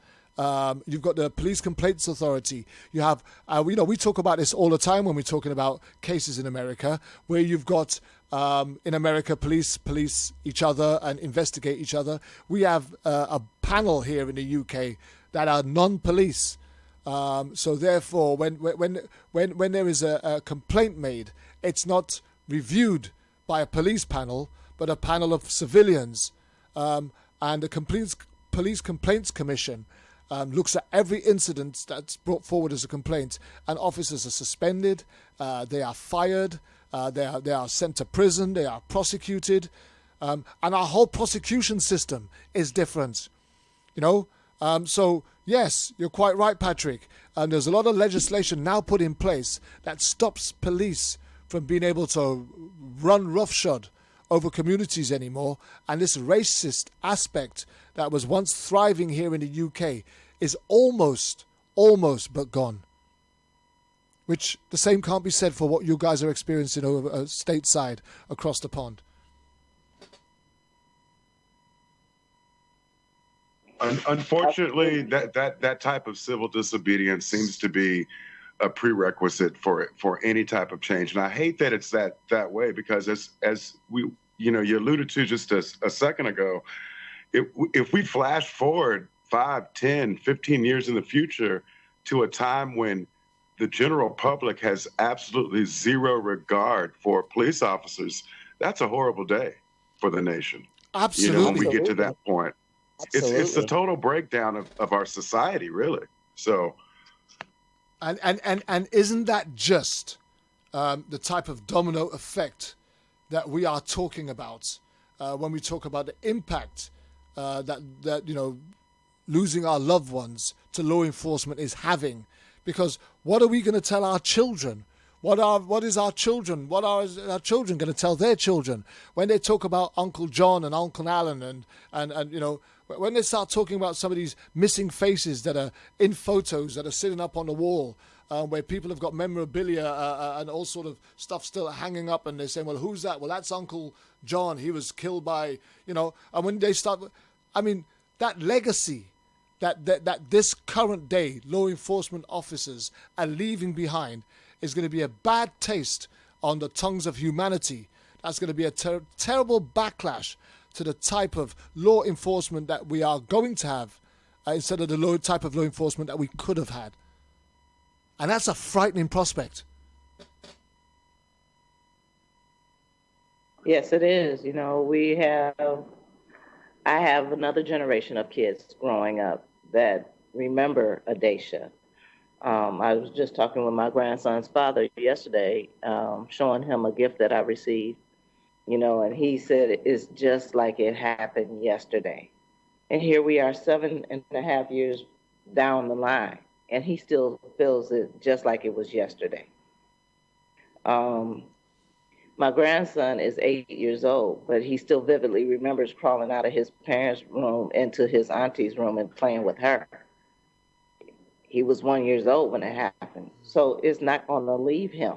You've got the Police Complaints Authority. You have, we talk about this all the time when we're talking about cases in America, where you've got, in America, police each other and investigate each other. We have a panel here in the UK that are non-police. So therefore, when there is a complaint made, it's not reviewed by a police panel, but a panel of civilians. And the Police Complaints Commission looks at every incident that's brought forward as a complaint, and officers are suspended, they are fired, they are sent to prison, they are prosecuted, and our whole prosecution system is different, so yes, you're quite right, Patrick. There's a lot of legislation now put in place that stops police from being able to run roughshod over communities anymore, and this racist aspect that was once thriving here in the UK is almost but gone. Which the same can't be said for what you guys are experiencing over stateside across the pond. Unfortunately, that type of civil disobedience seems to be a prerequisite for any type of change, and I hate that it's that way, because as we you alluded to just a second ago, if we flash forward 5, 10, 15 years in the future to a time when the general public has absolutely zero regard for police officers, that's a horrible day for the nation. Absolutely, when we get to that point. It's the total breakdown of our society, really. So, and isn't that just the type of domino effect that we are talking about when we talk about the impact that losing our loved ones to law enforcement is having? Because what are we going to tell our children? What are our children going to tell their children when they talk about Uncle John and Uncle Alan and when they start talking about some of these missing faces that are in photos that are sitting up on the wall, where people have got memorabilia and all sort of stuff still hanging up, and they're saying, well, who's that? Well, that's Uncle John. He was killed by, and when they start, that legacy that this current day law enforcement officers are leaving behind is going to be a bad taste on the tongues of humanity. That's going to be a terrible backlash to the type of law enforcement that we are going to have instead of the type of law enforcement that we could have had. And that's a frightening prospect. Yes, it is. You know, I have another generation of kids growing up that remember Adacia. I was just talking with my grandson's father yesterday, showing him a gift that I received, you know, and he said it's just like it happened yesterday. And here we are 7.5 years down the line, and he still feels it just like it was yesterday. My grandson is 8 years old, but he still vividly remembers crawling out of his parents' room into his auntie's room and playing with her. He was 1 year old when it happened. So it's not going to leave him.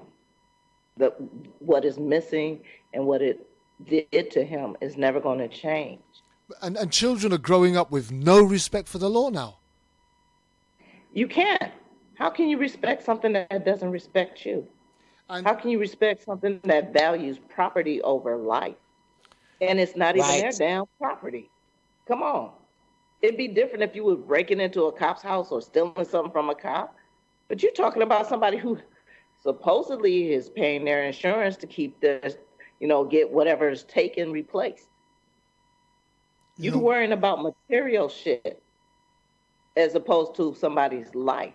What is missing and what it did to him is never going to change. And children are growing up with no respect for the law now. You can't. How can you respect something that doesn't respect you? And how can you respect something that values property over life? And it's not even their damn property. Come on. It'd be different if you were breaking into a cop's house or stealing something from a cop. But you're talking about somebody who supposedly is paying their insurance to keep this, you know, get whatever is taken replaced. You're worrying about material shit as opposed to somebody's life.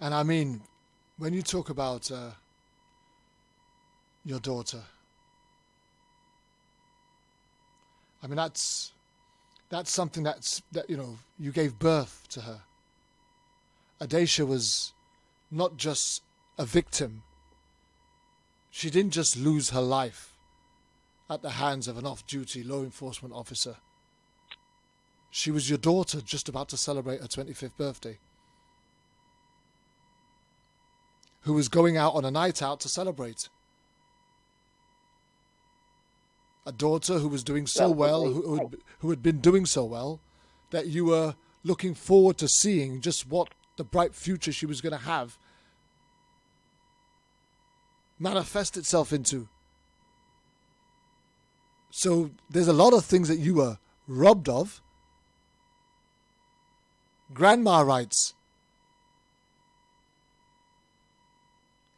And I mean, when you talk about your daughter, I mean, that's something that you know, you gave birth to her. Adacia was not just a victim. She didn't just lose her life at the hands of an off-duty law enforcement officer. She was your daughter just about to celebrate her 25th birthday, who was going out on a night out to celebrate. A daughter who was doing so well, who had been doing so well, that you were looking forward to seeing just what the bright future she was going to have manifest itself into. So there's a lot of things that you were robbed of. Grandma rights,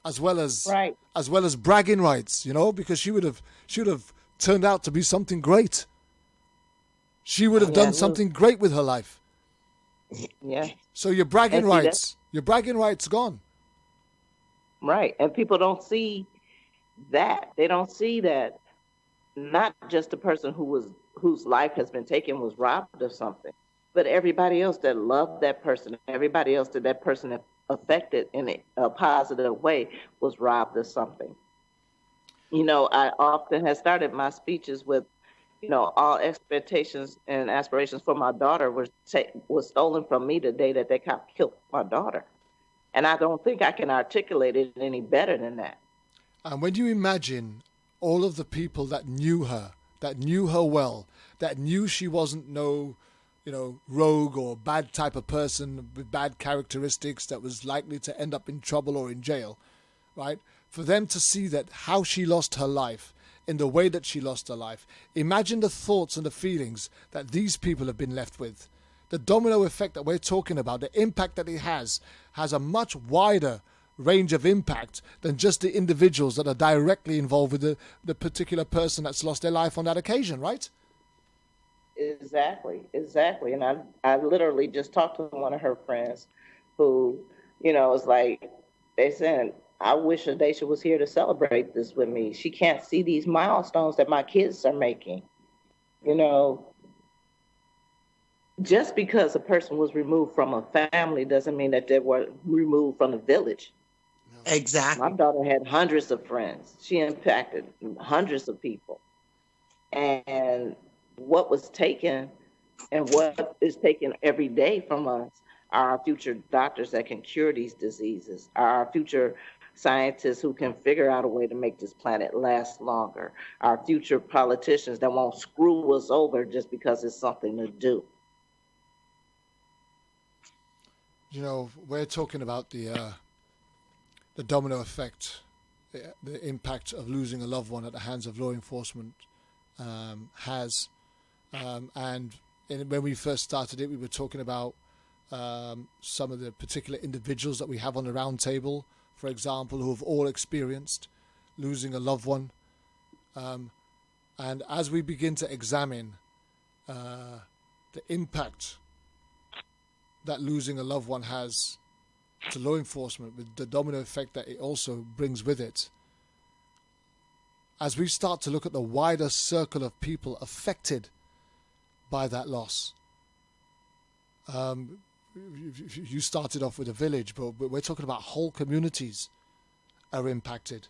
as well as bragging rights, you know, because she would have turned out to be something great. She would have done something great with her life. Yeah. So your bragging rights gone. Right. And people don't see that. They don't see that not just the person whose life has been taken was robbed of something, but everybody else that loved that person, everybody else that person affected in a positive way was robbed of something. You know, I often have started my speeches with, you know, all expectations and aspirations for my daughter was stolen from me the day that they killed my daughter. And I don't think I can articulate it any better than that. And when you imagine all of the people that knew her well, that knew she wasn't no, you know, rogue or bad type of person with bad characteristics that was likely to end up in trouble or in jail, right? For them to see that how she lost her life in the way that she lost her life, imagine the thoughts and the feelings that these people have been left with. The domino effect that we're talking about, the impact that it has a much wider range of impact than just the individuals that are directly involved with the particular person that's lost their life on that occasion, right? Exactly. And I literally just talked to one of her friends who, you know, was like, they said, I wish Adacia was here to celebrate this with me. She can't see these milestones that my kids are making. You know, just because a person was removed from a family doesn't mean that they were removed from the village. Exactly. My daughter had hundreds of friends. She impacted hundreds of people. And what was taken and what is taken every day from us are our future doctors that can cure these diseases, are our future scientists who can figure out a way to make this planet last longer, our future politicians that won't screw us over just because it's something to do. You know, we're talking about the domino effect, the impact of losing a loved one at the hands of law enforcement has, and when we first started it, we were talking about some of the particular individuals that we have on the round table, for example, who have all experienced losing a loved one. And as we begin to examine the impact that losing a loved one has to law enforcement, with the domino effect that it also brings with it, as we start to look at the wider circle of people affected by that loss. You started off with a village, but we're talking about whole communities are impacted.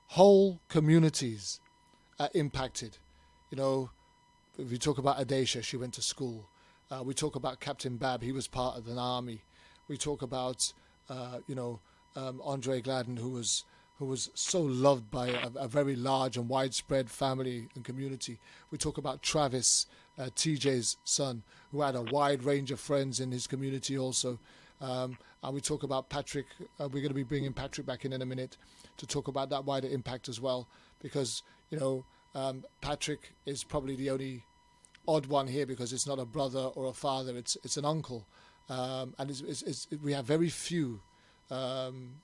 Whole communities are impacted. You know, if you talk about Adesha, she went to school. We talk about Captain Bab, he was part of an army. We talk about, Andre Gladden, who was so loved by a very large and widespread family and community. We talk about Travis, TJ's son, who had a wide range of friends in his community also. And we talk about Patrick. We're going to be bringing Patrick back in a minute to talk about that wider impact as well, because, Patrick is probably the only odd one here, because it's not a brother or a father, it's an uncle. And we have very few.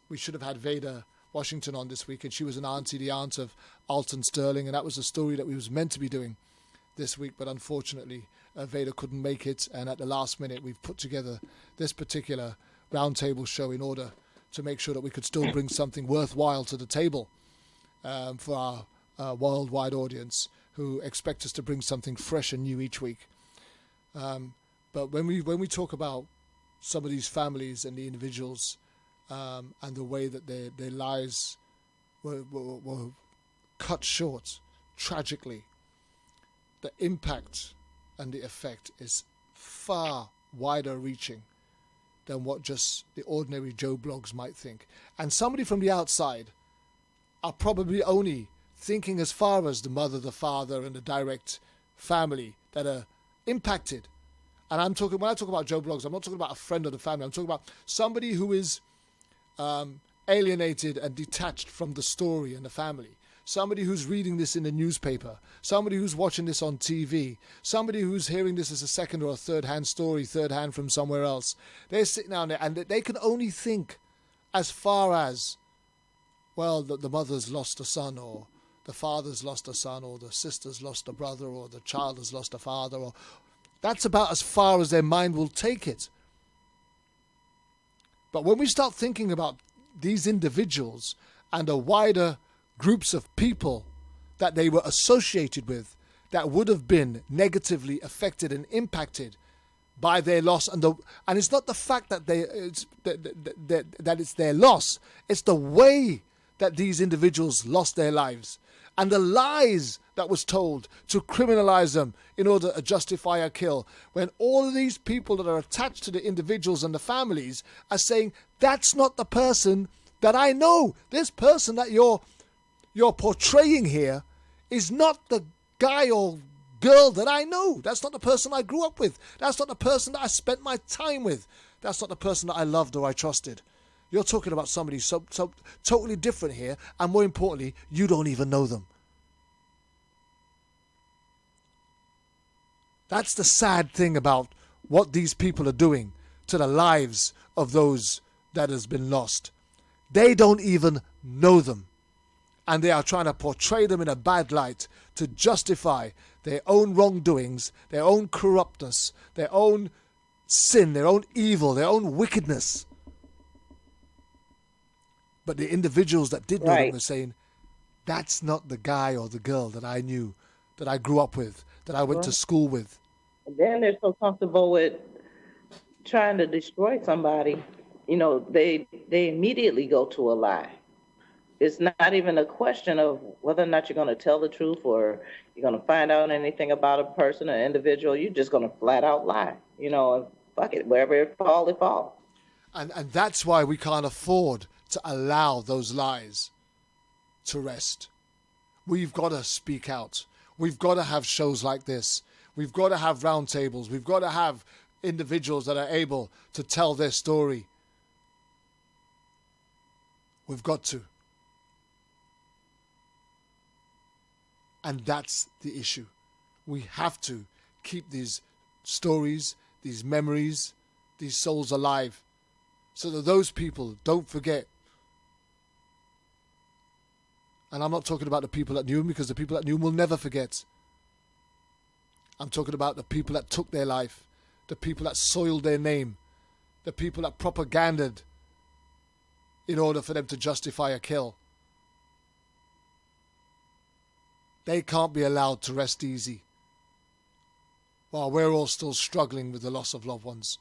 We should have had Veda Washington on this week, and she was the aunt of Alton Sterling, and that was a story that we was meant to be doing this week, but unfortunately Veda couldn't make it, and at the last minute we've put together this particular roundtable show in order to make sure that we could still bring something worthwhile to the table for our worldwide audience, who expect us to bring something fresh and new each week. But when we talk about some of these families and the individuals, and the way that their lives were cut short tragically, the impact and the effect is far wider reaching than what just the ordinary Joe Blogs might think. And somebody from the outside are probably only thinking as far as the mother, the father, and the direct family that are impacted. And when I talk about Joe Blogs, I'm not talking about a friend of the family. I'm talking about somebody who is alienated and detached from the story and the family. Somebody who's reading this in the newspaper. Somebody who's watching this on TV. Somebody who's hearing this as a second or a third-hand story, third-hand from somewhere else. They're sitting down there and they can only think as far as, well, the mother's lost a son, or the father's lost a son, or the sister's lost a brother, or the child has lost a father, or that's about as far as their mind will take it. But when we start thinking about these individuals and the wider groups of people that they were associated with that would have been negatively affected and impacted by their loss, and it's not the fact that that it's their loss, it's the way that these individuals lost their lives, and the lies that was told to criminalize them in order to justify a kill, when all of these people that are attached to the individuals and the families are saying, that's not the person that I know. This person that you're portraying here is not the guy or girl that I know. That's not the person I grew up with. That's not the person that I spent my time with. That's not the person that I loved or I trusted. You're talking about somebody so totally different here, and more importantly, you don't even know them. That's the sad thing about what these people are doing to the lives of those that has been lost. They don't even know them. And they are trying to portray them in a bad light to justify their own wrongdoings, their own corruptness, their own sin, their own evil, their own wickedness. But the individuals that did know them were saying, that's not the guy or the girl that I knew, that I grew up with, that I went to school with. Then they're so comfortable with trying to destroy somebody. You know, they immediately go to a lie. It's not even a question of whether or not you're going to tell the truth or you're going to find out anything about a person or individual. You're just going to flat out lie. You know, fuck it. Wherever it fall, it fall. And that's why we can't afford to allow those lies to rest. We've got to speak out. We've got to have shows like this. We've got to have roundtables. We've got to have individuals that are able to tell their story. We've got to. And that's the issue. We have to keep these stories, these memories, these souls alive, so that those people don't forget. And I'm not talking about the people that knew him, because the people that knew him will never forget. I'm talking about the people that took their life, the people that soiled their name, the people that propagandaed in order for them to justify a kill. They can't be allowed to rest easy while we're all still struggling with the loss of loved ones.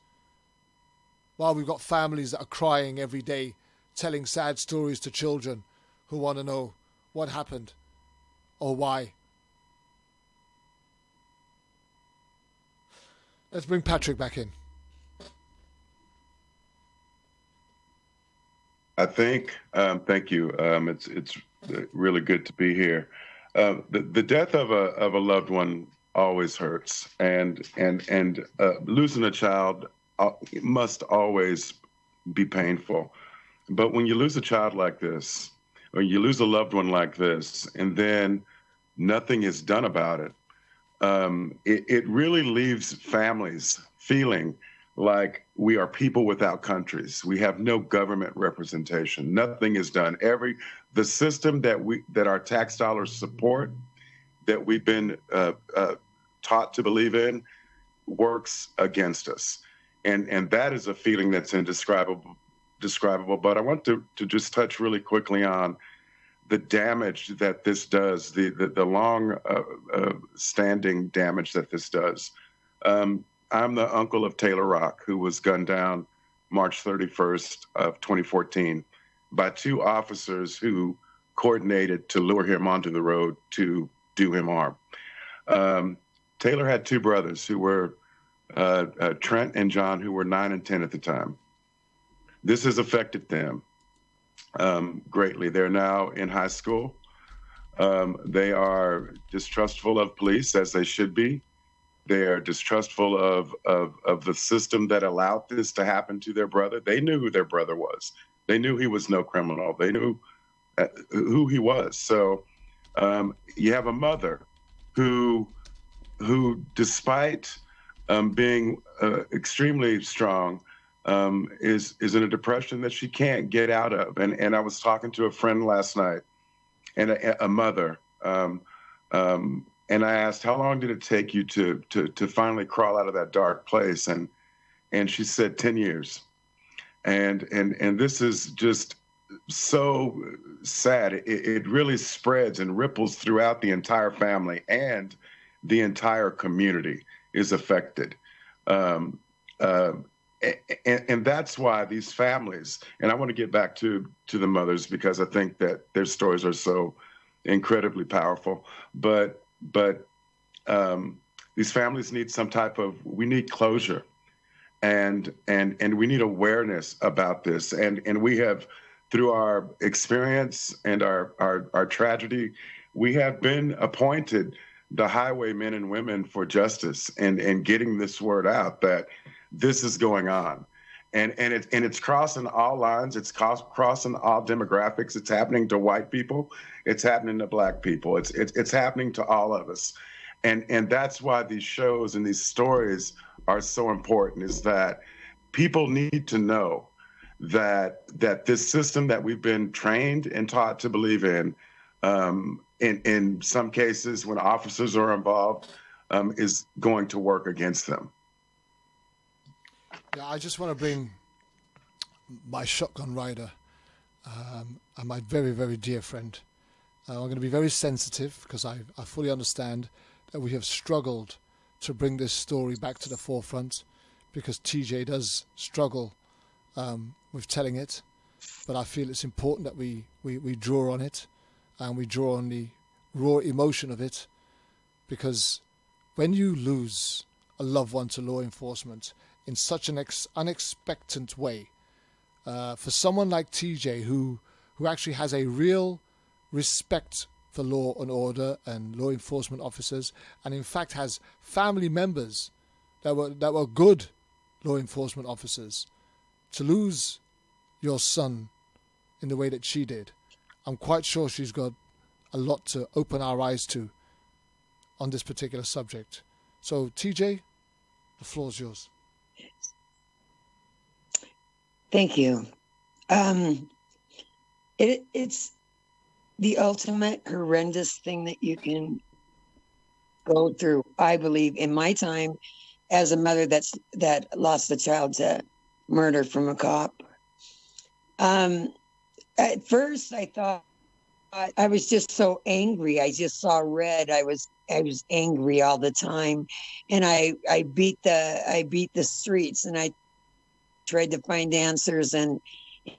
While we've got families that are crying every day, telling sad stories to children who want to know what happened or why. Let's bring Patrick back in. I think, thank you. It's really good to be here. The death of a loved one always hurts, and losing a child must always be painful. But when you lose a child like this, or you lose a loved one like this, and then nothing is done about it, it really leaves families feeling like we are people without countries. We have no government representation. Nothing is done. The system that our tax dollars support, that we've been taught to believe in, works against us, and that is a feeling that's indescribable. But I want to just touch really quickly on the damage that this does, the long standing damage that this does. I'm the uncle of Taylor Rock, who was gunned down March 31st of 2014 by two officers who coordinated to lure him onto the road to do him harm. Taylor had two brothers who were Trent and John, who were 9 and 10 at the time. This has affected them greatly. They're now in high school. They are distrustful of police, as they should be. They are distrustful of the system that allowed this to happen to their brother. They knew who their brother was. They knew he was no criminal. They knew who he was. So you have a mother who despite being extremely strong, is in a depression that she can't get out of. And I was talking to a friend last night, and a mother, and I asked, how long did it take you to finally crawl out of that dark place? And she said 10 years. And this is just so sad. It really spreads and ripples throughout the entire family, and the entire community is affected. And that's why these families, and I want to get back to the mothers, because I think that their stories are so incredibly powerful. But these families need we need closure, and we need awareness about this. And we have, through our experience and our tragedy, we have been appointed the highwaymen and women for justice, and getting this word out that this is going on. And it's crossing all lines. It's crossing all demographics. It's happening to white people. It's happening to black people. It's happening to all of us. And that's why these shows and these stories are so important, is that people need to know that this system that we've been trained and taught to believe in some cases when officers are involved, is going to work against them. Yeah, I just want to bring my shotgun rider and my very, very dear friend. I'm going to be very sensitive, because I fully understand that we have struggled to bring this story back to the forefront, because TJ does struggle with telling it. But I feel it's important that we draw on it, and we draw on the raw emotion of it, because when you lose a loved one to law enforcement in such an unexpected way, for someone like TJ, who actually has a real respect for law and order and law enforcement officers, and in fact has family members that were good law enforcement officers, to lose your son in the way that she did, I'm quite sure she's got a lot to open our eyes to on this particular subject. So, TJ, the floor is yours. Thank you. It's the ultimate horrendous thing that you can go through, I believe, in my time as a mother that lost a child to murder from a cop. At first, I thought I was just so angry. I just saw red. I was angry all the time, and I beat the streets, and I tried to find answers, and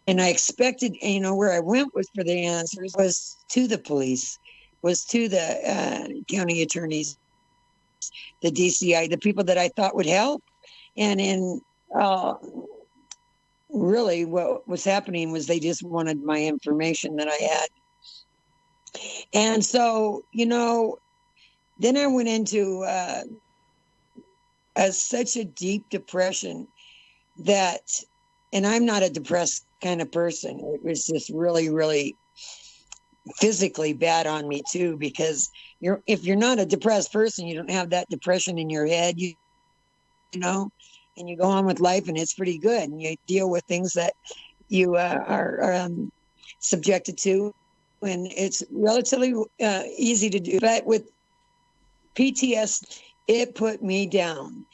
I expected, where I went was for the answers was to the police, was to the county attorneys, the DCI, the people that I thought would help. And in really what was happening was they just wanted my information that I had. And so, then I went into such a deep depression that, and I'm not a depressed kind of person. It was just really, really physically bad on me too, because if you're not a depressed person, you don't have that depression in your head, and you go on with life, and it's pretty good, and you deal with things that you are subjected to, and it's relatively easy to do. But with PTSD, it put me down,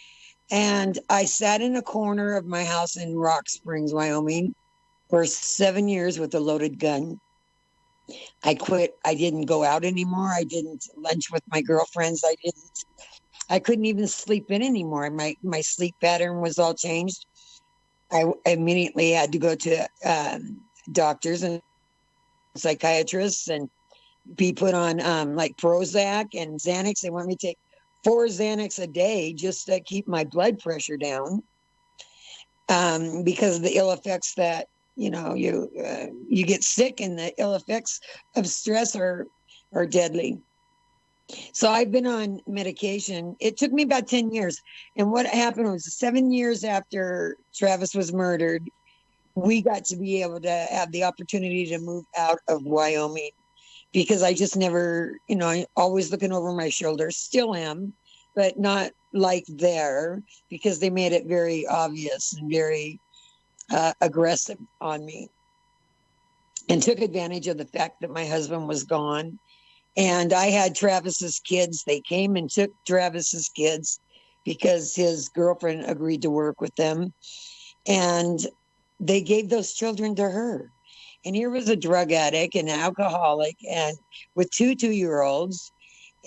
and I sat in a corner of my house in Rock Springs, Wyoming, for 7 years with a loaded gun. I quit. I didn't go out anymore. I didn't lunch with my girlfriends. I couldn't even sleep in anymore. My sleep pattern was all changed. I immediately had to go to doctors and psychiatrists and be put on like Prozac and Xanax. They want me to take 4 Xanax a day just to keep my blood pressure down, because of the ill effects that you get sick, and the ill effects of stress are deadly. So I've been on medication. It took me about 10 years. And what happened was 7 years after Travis was murdered, we got to be able to have the opportunity to move out of Wyoming, because I just never, always looking over my shoulder, still am, but not like there, because they made it very obvious and very aggressive on me, and took advantage of the fact that my husband was gone. And I had Travis's kids. They came and took Travis's kids because his girlfriend agreed to work with them. And they gave those children to her. And here was a drug addict and alcoholic, and with 2 2-year-olds.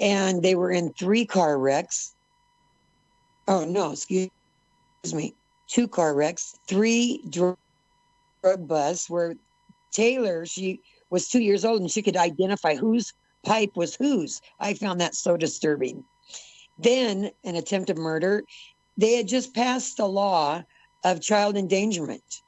And they were in 3 car wrecks. Oh, no, excuse me. 2 car wrecks, 3 drug busts, where Taylor, she was 2 years old and she could identify whose pipe was whose. I found that so disturbing. Then an attempted murder. They had just passed the law of child endangerment,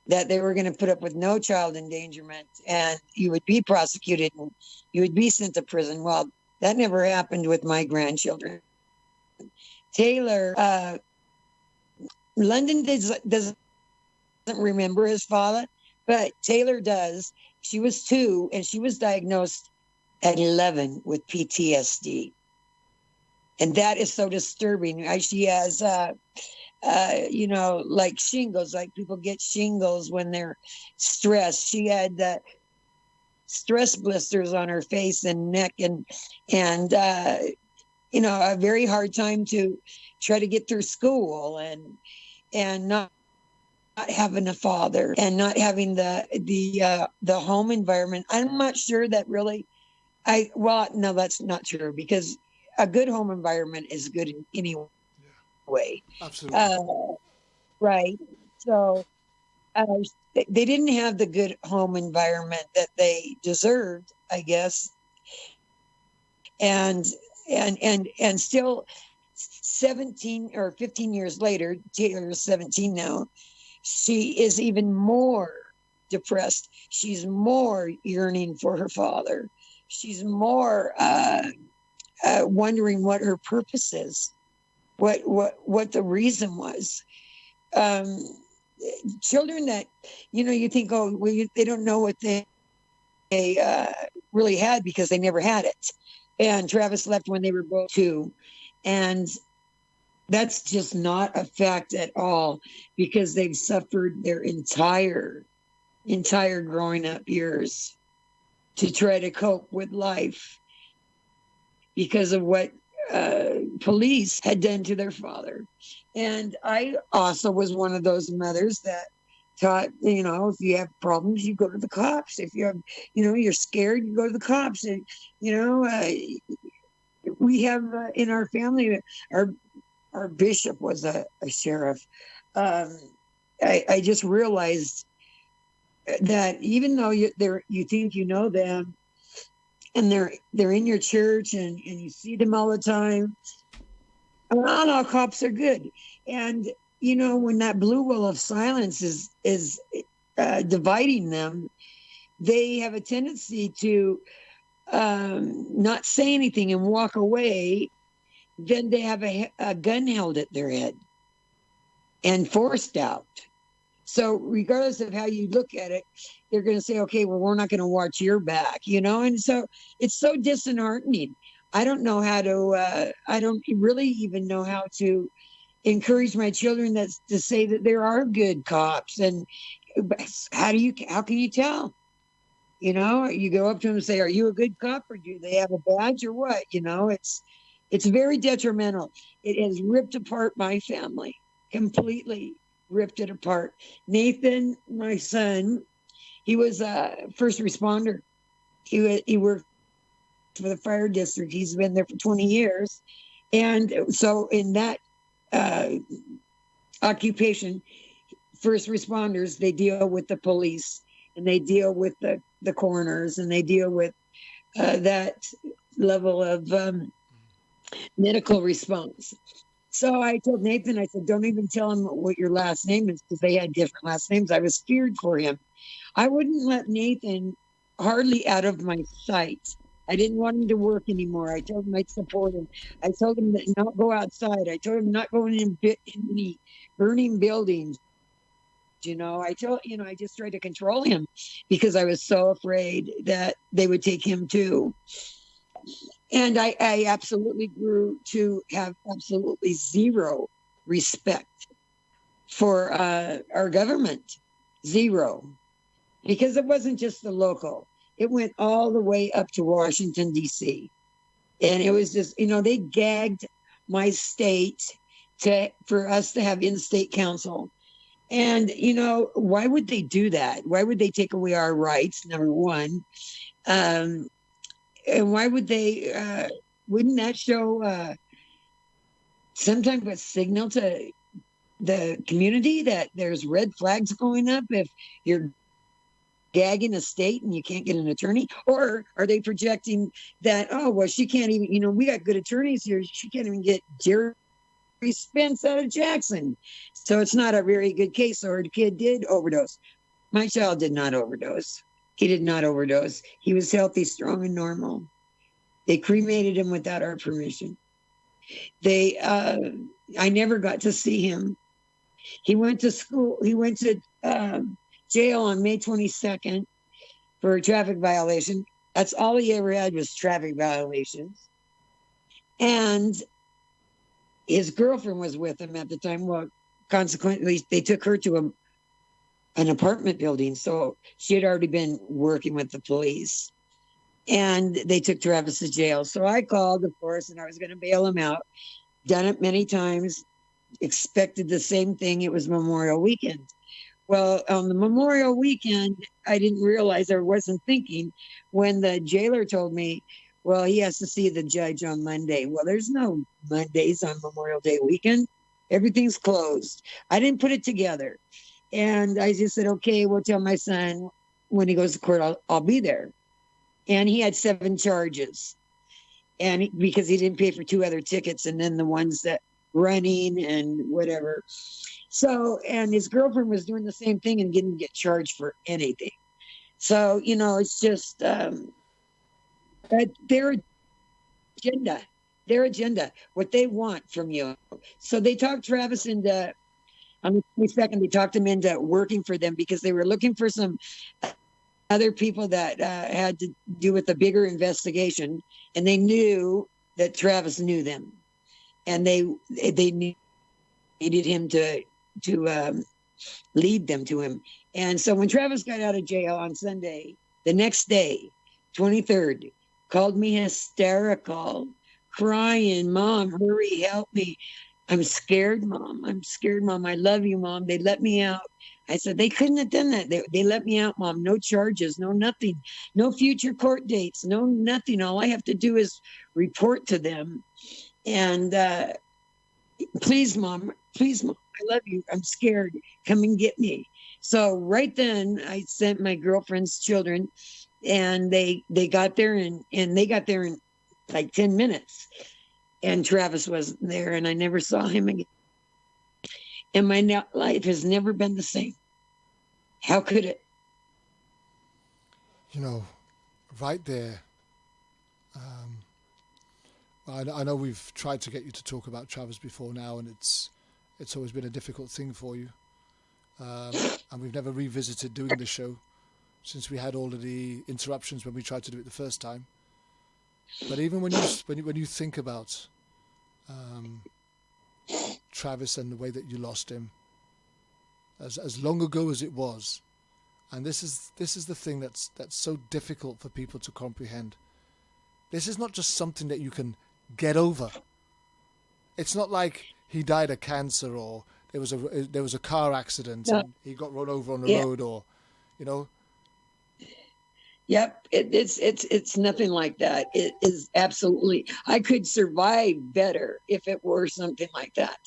that they were going to put up with no child endangerment, and you would be prosecuted and you would be sent to prison. Well, that never happened with my grandchildren. Taylor, London doesn't remember his father, but Taylor does. She was 2, and she was diagnosed at 11 with PTSD. And that is so disturbing. She has, like shingles, like people get shingles when they're stressed. She had stress blisters on her face and neck, and a very hard time to try to get through school, and not having a father, and not having the home environment. I'm not sure that really. No, that's not true, because a good home environment is good in any way. Absolutely. Right. So they didn't have the good home environment that they deserved, I guess. And still 17 or 15 years later, Taylor's 17 now, she is even more depressed. She's more yearning for her father. She's more wondering what her purpose is, what the reason was. Children that, you think, they don't know what they really had because they never had it. And Travis left when they were both 2. And That's just not a fact at all, because they've suffered their entire growing up years to try to cope with life because of what police had done to their father. And I also was one of those mothers that taught, if you have problems, you go to the cops. If you have, you're scared, you go to the cops. And, we have in our family, our bishop was a sheriff. I just realized that even though you think you know them, and they're in your church and you see them all the time, not all cops are good. And when that blue wall of silence is dividing them, they have a tendency to not say anything and walk away. Then they have a gun held at their head and forced out. So regardless of how you look at it, they're going to say, okay, well, we're not going to watch your back, and so it's so disheartening. I don't know how to, I don't really even know how to encourage my children to say that there are good cops. And how can you tell? You go up to them and say, are you a good cop, or do they have a badge, or what? It's very detrimental. It has ripped apart my family, completely ripped it apart. Nathan, my son, he was a first responder. He worked for the fire district. He's been there for 20 years. And so in that occupation, first responders, they deal with the police, and they deal with the coroners, and they deal with that level of medical response. So I told Nathan, I said, don't even tell him what your last name is, because they had different last names. I was feared for him. I wouldn't let Nathan hardly out of my sight. I didn't want him to work anymore. I told him I'd support him. I told him that not go outside. I told him not going in any burning buildings. I just tried to control him because I was so afraid that they would take him too. And I absolutely grew to have absolutely zero respect for our government. Zero. Because it wasn't just the local. It went all the way up to Washington, D.C. And it was just, they gagged my state for us to have in-state council. And, why would they do that? Why would they take away our rights, number one? And why would they, wouldn't that show some type of signal to the community that there's red flags going up if you're gagging a state and you can't get an attorney? Or are they projecting that, oh, well, she can't even, we got good attorneys here. She can't even get Jerry Spence out of Jackson. So it's not a very good case, or the kid did overdose. My child did not overdose. He did not overdose. He was healthy, strong, and normal. They cremated him without our permission. I never got to see him. He went to school. He went to jail on May 22nd for a traffic violation. That's all he ever had was traffic violations. And his girlfriend was with him at the time. Well, consequently, they took her to an apartment building. So she had already been working with the police. And they took Travis to jail. So I called, of course, and I was going to bail him out. Done it many times. Expected the same thing. It was Memorial Weekend. Well, on the Memorial Weekend, I didn't realize, I wasn't thinking, when the jailer told me, well, he has to see the judge on Monday. Well, there's no Mondays on Memorial Day weekend. Everything's closed. I didn't put it together. And I just said, okay, we'll tell my son when he goes to court, I'll be there. And he had 7 charges. And because he didn't pay for 2 other tickets, and then the ones that running and whatever. So, and his girlfriend was doing the same thing and didn't get charged for anything. So, it's just their agenda, what they want from you. So they talked Travis into, on the 22nd, they talked him into working for them because they were looking for some other people that had to do with the bigger investigation. And they knew that Travis knew them. and they needed him to lead them to him. And so when Travis got out of jail on Sunday, the next day, 23rd, called me hysterical, crying, "Mom, hurry, help me. I'm scared, Mom. I'm scared, Mom. I love you, Mom. They let me out." I said, "They couldn't have done that. They let me out, Mom. No charges, no nothing, no future court dates, no nothing. All I have to do is report to them. And please, Mom, I love you. I'm scared. Come and get me." So right then I sent my girlfriend's children, and they got there, and they got there in like 10 minutes. And Travis wasn't there, and I never saw him again. And my life has never been the same. How could it? You know, right there. I know we've tried to get you to talk about Travis before now, and it's always been a difficult thing for you. And we've never revisited doing the show since we had all of the interruptions when we tried to do it the first time. But even when you think about Travis and the way that you lost him, as long ago as it was, and this is the thing that's so difficult for people to comprehend. This is not just something that you can get over. It's not like he died of cancer, or there was a car accident and he got run over on the road, or you know. Yep, it's nothing like that. It is absolutely. I could survive better if it were something like that.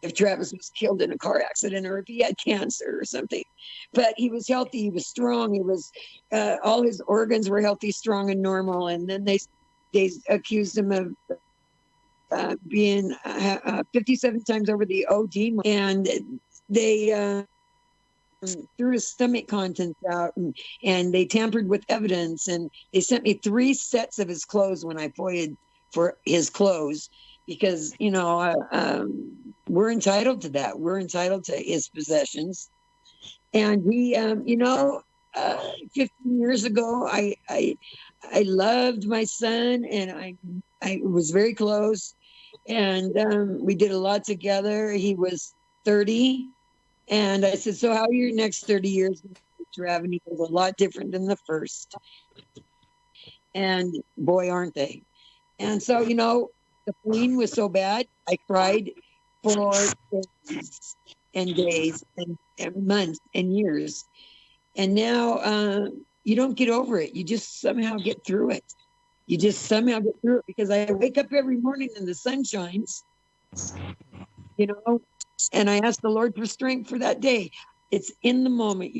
If Travis was killed in a car accident, or if he had cancer or something, but he was healthy, he was strong, he was all his organs were healthy, strong, and normal. And then they accused him of being 57 times over the OD, and they threw his stomach contents out, and they tampered with evidence, and they sent me 3 sets of his clothes when I FOIA'd for his clothes, because we're entitled to that. We're entitled to his possessions. And he 15 years ago, I loved my son, and I was very close, and we did a lot together. He was 30, and I said, "So how are your next 30 years, Trav?" And he was a lot different than the first. And boy, aren't they. And so, the pain was so bad, I cried for days and days and months and years. And now you don't get over it. You just somehow get through it. Because I wake up every morning and the sun shines, and I ask the Lord for strength for that day. It's in the moment.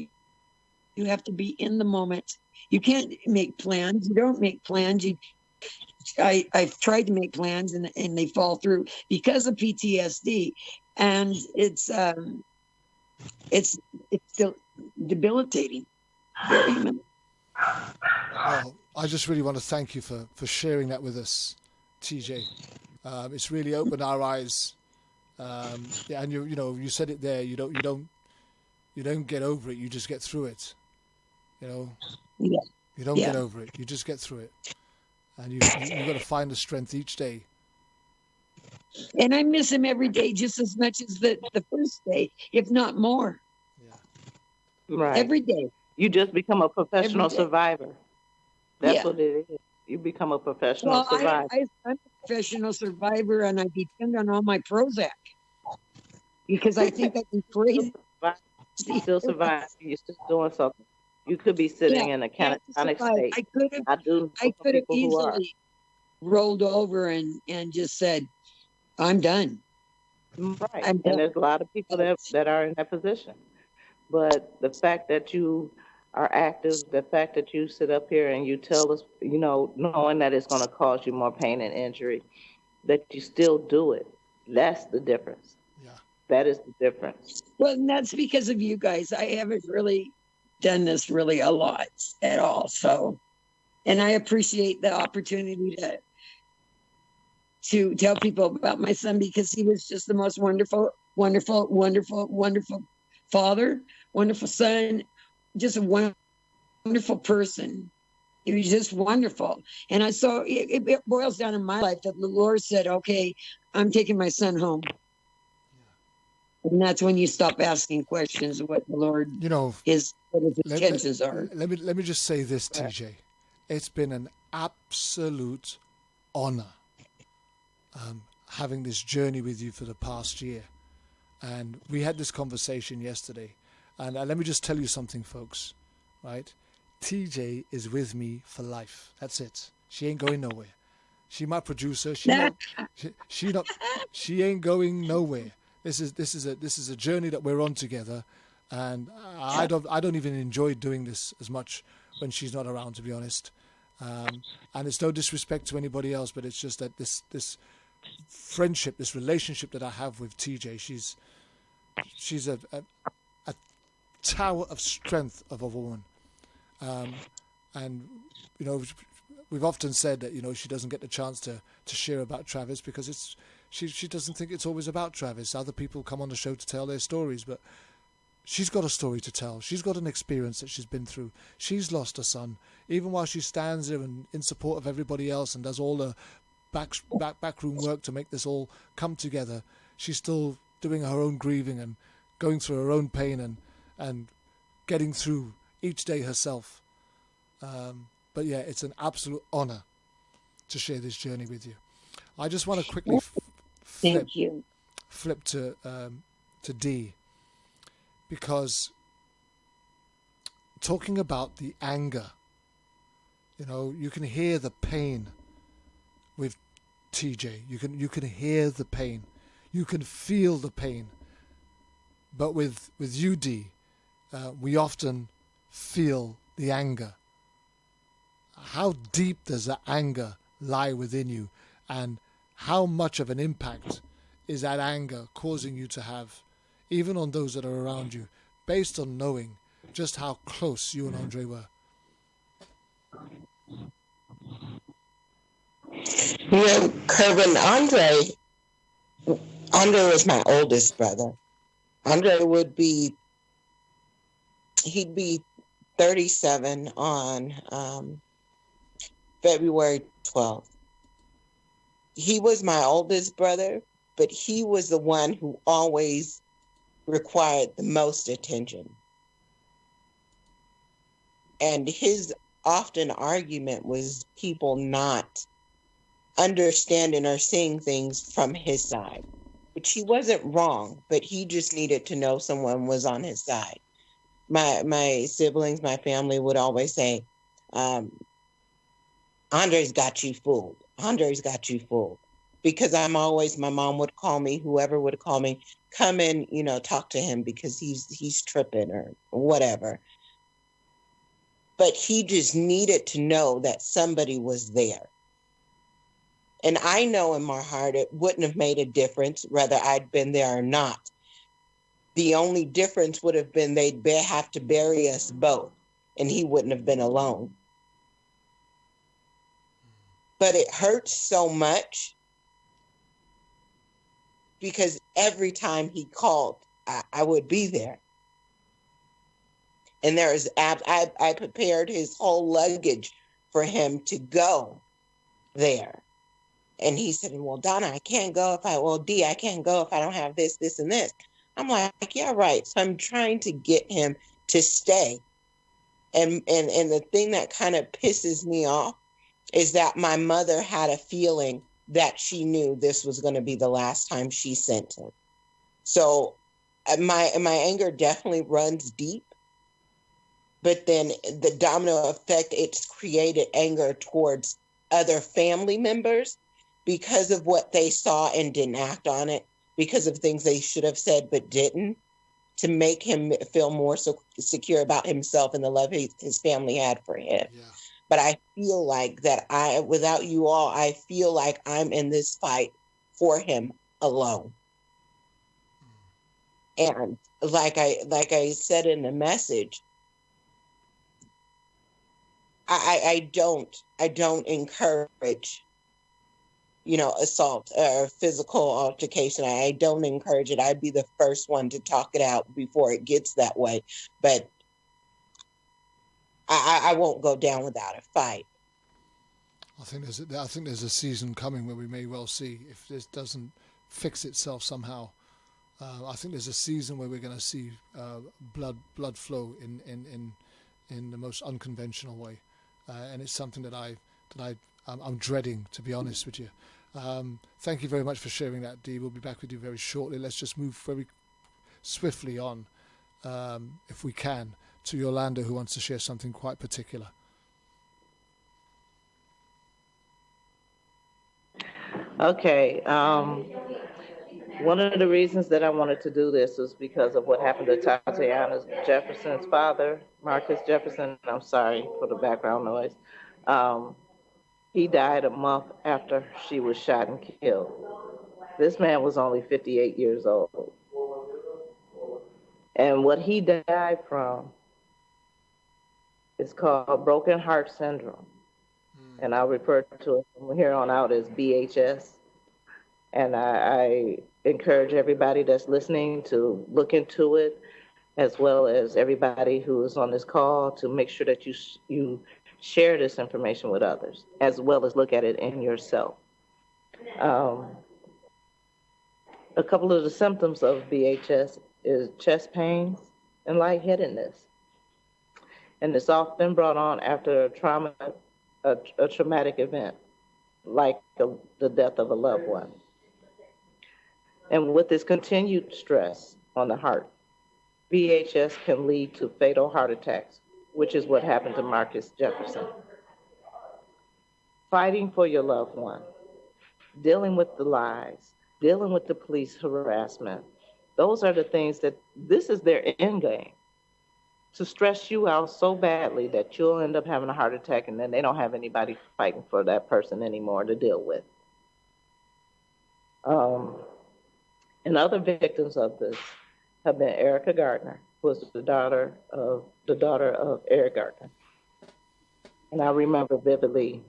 You have to be in the moment. You can't make plans. You don't make plans. I've tried to make plans, and they fall through because of PTSD, and it's still debilitating. Well, I just really want to thank you for sharing that with us, TJ. It's really opened our eyes. And you said it there. You don't get over it. You just get through it. You don't get over it. You just get through it. And you've got to find the strength each day. And I miss him every day just as much as the first day, if not more. Yeah. Right. Every day. You just become a professional survivor. That's what it is. You become a professional survivor. I'm a professional survivor, and I depend on all my Prozac because I think I'd be crazy. You still survive. You're still doing something. You could be sitting in a catatonic state. I could have easily rolled over and just said, "I'm done." Right. And there's a lot of people that are in that position. But the fact that you are active, the fact that you sit up here and you tell us, knowing that it's going to cause you more pain and injury, that you still do it, that's the difference. Yeah. That is the difference. Well, and that's because of you guys. I haven't really done this really a lot at all. So, and I appreciate the opportunity to tell people about my son, because he was just the most wonderful, wonderful, wonderful, wonderful father, wonderful son, just a wonderful person. It was just wonderful. And so it boils down in my life that the Lord said, okay, I'm taking my son home. And that's when you stop asking questions of what the Lord, what his intentions are. Let me just say this, TJ. It's been an absolute honor having this journey with you for the past year. And we had this conversation yesterday. And let me just tell you something, folks, right? TJ is with me for life. That's it. She ain't going nowhere. She my producer. She ain't going nowhere. This is a journey that we're on together, and I don't even enjoy doing this as much when she's not around, to be honest. And it's no disrespect to anybody else, but it's just that this friendship, this relationship that I have with TJ, she's a tower of strength of a woman. And we've often said that she doesn't get the chance to share about Travis because she doesn't think it's always about Travis. Other people come on the show to tell their stories, but she's got a story to tell. She's got an experience that she's been through. She's lost her son. Even while she stands there and in support of everybody else and does all the backroom work to make this all come together, she's still doing her own grieving and going through her own pain and getting through each day herself. But yeah, it's an absolute honor to share this journey with you. I just want to quickly flip to Dee, because talking about the anger, you can hear the pain with TJ. You can hear the pain, you can feel the pain. But with you, Dee, we often feel the anger. How deep does the anger lie within you, and how much of an impact is that anger causing you to have, even on those that are around you, based on knowing just how close you and Andre were? Kervin, Andre was my oldest brother. Andre he'd be 37 on February 12th. He was my oldest brother, but he was the one who always required the most attention. And his often argument was people not understanding or seeing things from his side, which he wasn't wrong, but he just needed to know someone was on his side. My siblings, my family would always say, Andre's got you fooled. Andre's got you fooled. Because my mom would call me, whoever would call me, come in, talk to him because he's tripping or whatever. But he just needed to know that somebody was there. And I know in my heart it wouldn't have made a difference whether I'd been there or not. The only difference would have been they'd have to bury us both, and he wouldn't have been alone. But it hurts so much because every time he called, I would be there. And I prepared his whole luggage for him to go there. And he said, well, Donna, I can't go Dee, I can't go if I don't have this, this, and this. I'm like, yeah, right. So I'm trying to get him to stay. And the thing that kind of pisses me off is that my mother had a feeling that she knew this was going to be the last time she sent him. So my anger definitely runs deep. But then the domino effect, it's created anger towards other family members because of what they saw and didn't act on it, because of things they should have said but didn't, to make him feel more secure about himself and the love his family had for him. Yeah. But I feel like that without you all, I feel like I'm in this fight for him alone. And like I said in the message, I don't encourage, assault or physical altercation. I don't encourage it. I'd be the first one to talk it out before it gets that way. But I won't go down without a fight. I think there's a season coming where we may well see, if this doesn't fix itself somehow. I think there's a season where we're going to see blood flow in the most unconventional way, and it's something that I'm dreading, to be honest with you. Thank you very much for sharing that, Dee. We'll be back with you very shortly. Let's just move very swiftly on, if we can, to Yolanda, who wants to share something quite particular. Okay. One of the reasons that I wanted to do this was because of what happened to Tatiana Jefferson's father, Marcus Jefferson. I'm sorry for the background noise. He died a month after she was shot and killed. This man was only 58 years old. And what he died from is called broken heart syndrome. And I'll refer to it from here on out as BHS. And I encourage everybody that's listening to look into it, as well as everybody who is on this call, to make sure that you share this information with others, as well as look at it in yourself. A couple of the symptoms of BHS is chest pains and lightheadedness. And it's often brought on after a traumatic event, like the death of a loved one. And with this continued stress on the heart, BHS can lead to fatal heart attacks, which is what happened to Marcus Jefferson. Fighting for your loved one, dealing with the lies, dealing with the police harassment, those are the things that this is their end game, to stress you out so badly that you'll end up having a heart attack, and then they don't have anybody fighting for that person anymore to deal with. And other victims of this have been Erica Gardner, who was the daughter of Eric Gardner. And I remember vividly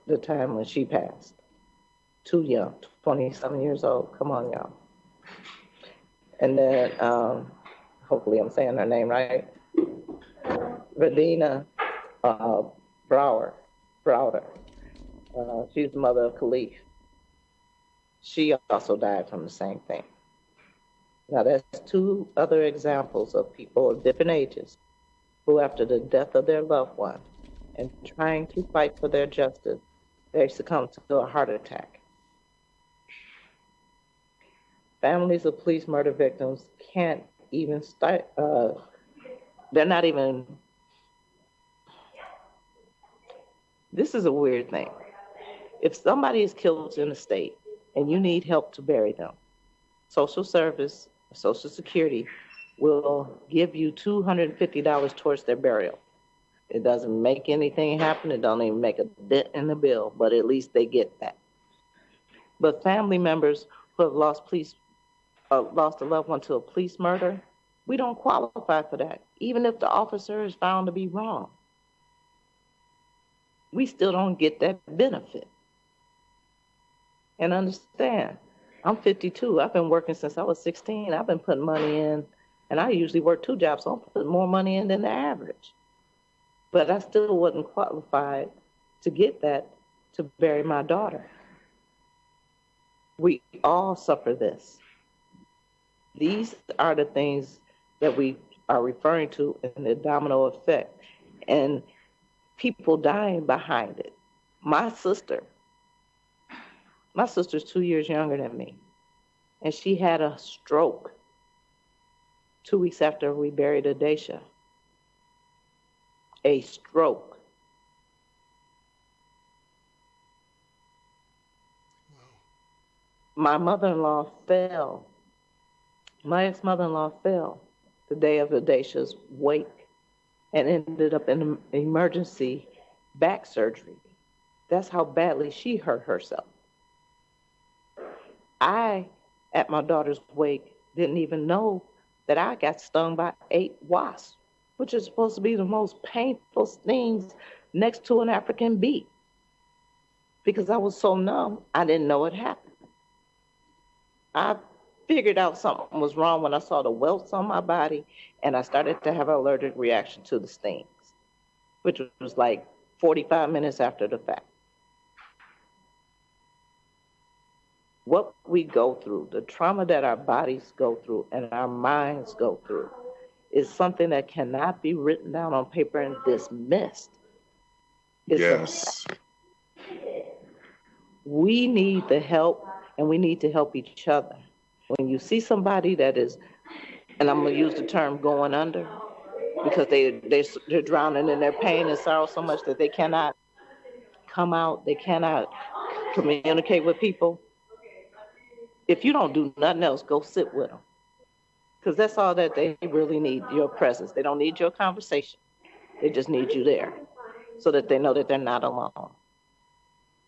the time when she passed. Too young, 27 years old. Come on, y'all. And then, hopefully I'm saying her name right, Radina Browder. She's the mother of Khalif. She also died from the same thing. Now, that's two other examples of people of different ages who, after the death of their loved one and trying to fight for their justice, they succumb to a heart attack. Families of police murder victims can't even start, they're not even, this is a weird thing. If somebody is killed in a state and you need help to bury them, social service, Social Security will give you $250 towards their burial. It doesn't make anything happen. It don't even make a dent in the bill, but at least they get that. But family members who have lost a loved one to a police murder, we don't qualify for that, even if the officer is found to be wrong. We still don't get that benefit. And understand, I'm 52. I've been working since I was 16. I've been putting money in, and I usually work 2 jobs, so I'm putting more money in than the average. But I still wasn't qualified to get that to bury my daughter. We all suffer this. These are the things that we are referring to in the domino effect, and people dying behind it. My sister's 2 years younger than me, and she had a stroke 2 weeks after we buried Adacia. A stroke. Wow. My ex-mother-in-law fell the day of Adacia's wake and ended up in an emergency back surgery. That's how badly she hurt herself. I, at my daughter's wake, didn't even know that I got stung by 8 wasps, which is supposed to be the most painful stings next to an African bee. Because I was so numb, I didn't know it happened. I figured out something was wrong when I saw the welts on my body, and I started to have an allergic reaction to the stings. which was like 45 minutes after the fact. What we go through, the trauma that our bodies go through and our minds go through, is something that cannot be written down on paper and dismissed. Yes. We need the help, and we need to help each other. When you see somebody that is, and I'm going to use the term going under, because they're drowning in their pain and sorrow so much that they cannot come out, they cannot communicate with people. If you don't do nothing else, go sit with them. Because that's all that they really need, your presence. They don't need your conversation. They just need you there so that they know that they're not alone.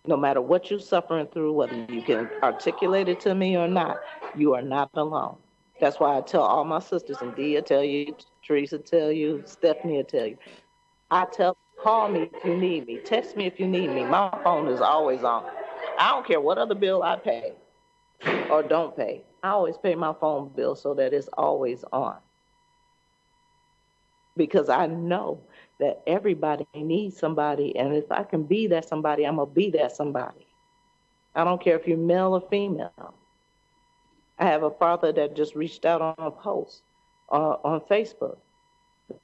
No matter what you're suffering through, whether you can articulate it to me or not, you are not alone. That's why I tell all my sisters, and Dee will tell you, Teresa tell you, Stephanie will tell you. I tell, call me if you need me. Text me if you need me. My phone is always on. I don't care what other bill I pay or don't pay. I always pay my phone bill so that it's always on. Because I know that everybody needs somebody, and if I can be that somebody, I'm going to be that somebody. I don't care if you're male or female. I have a father that just reached out on a post on Facebook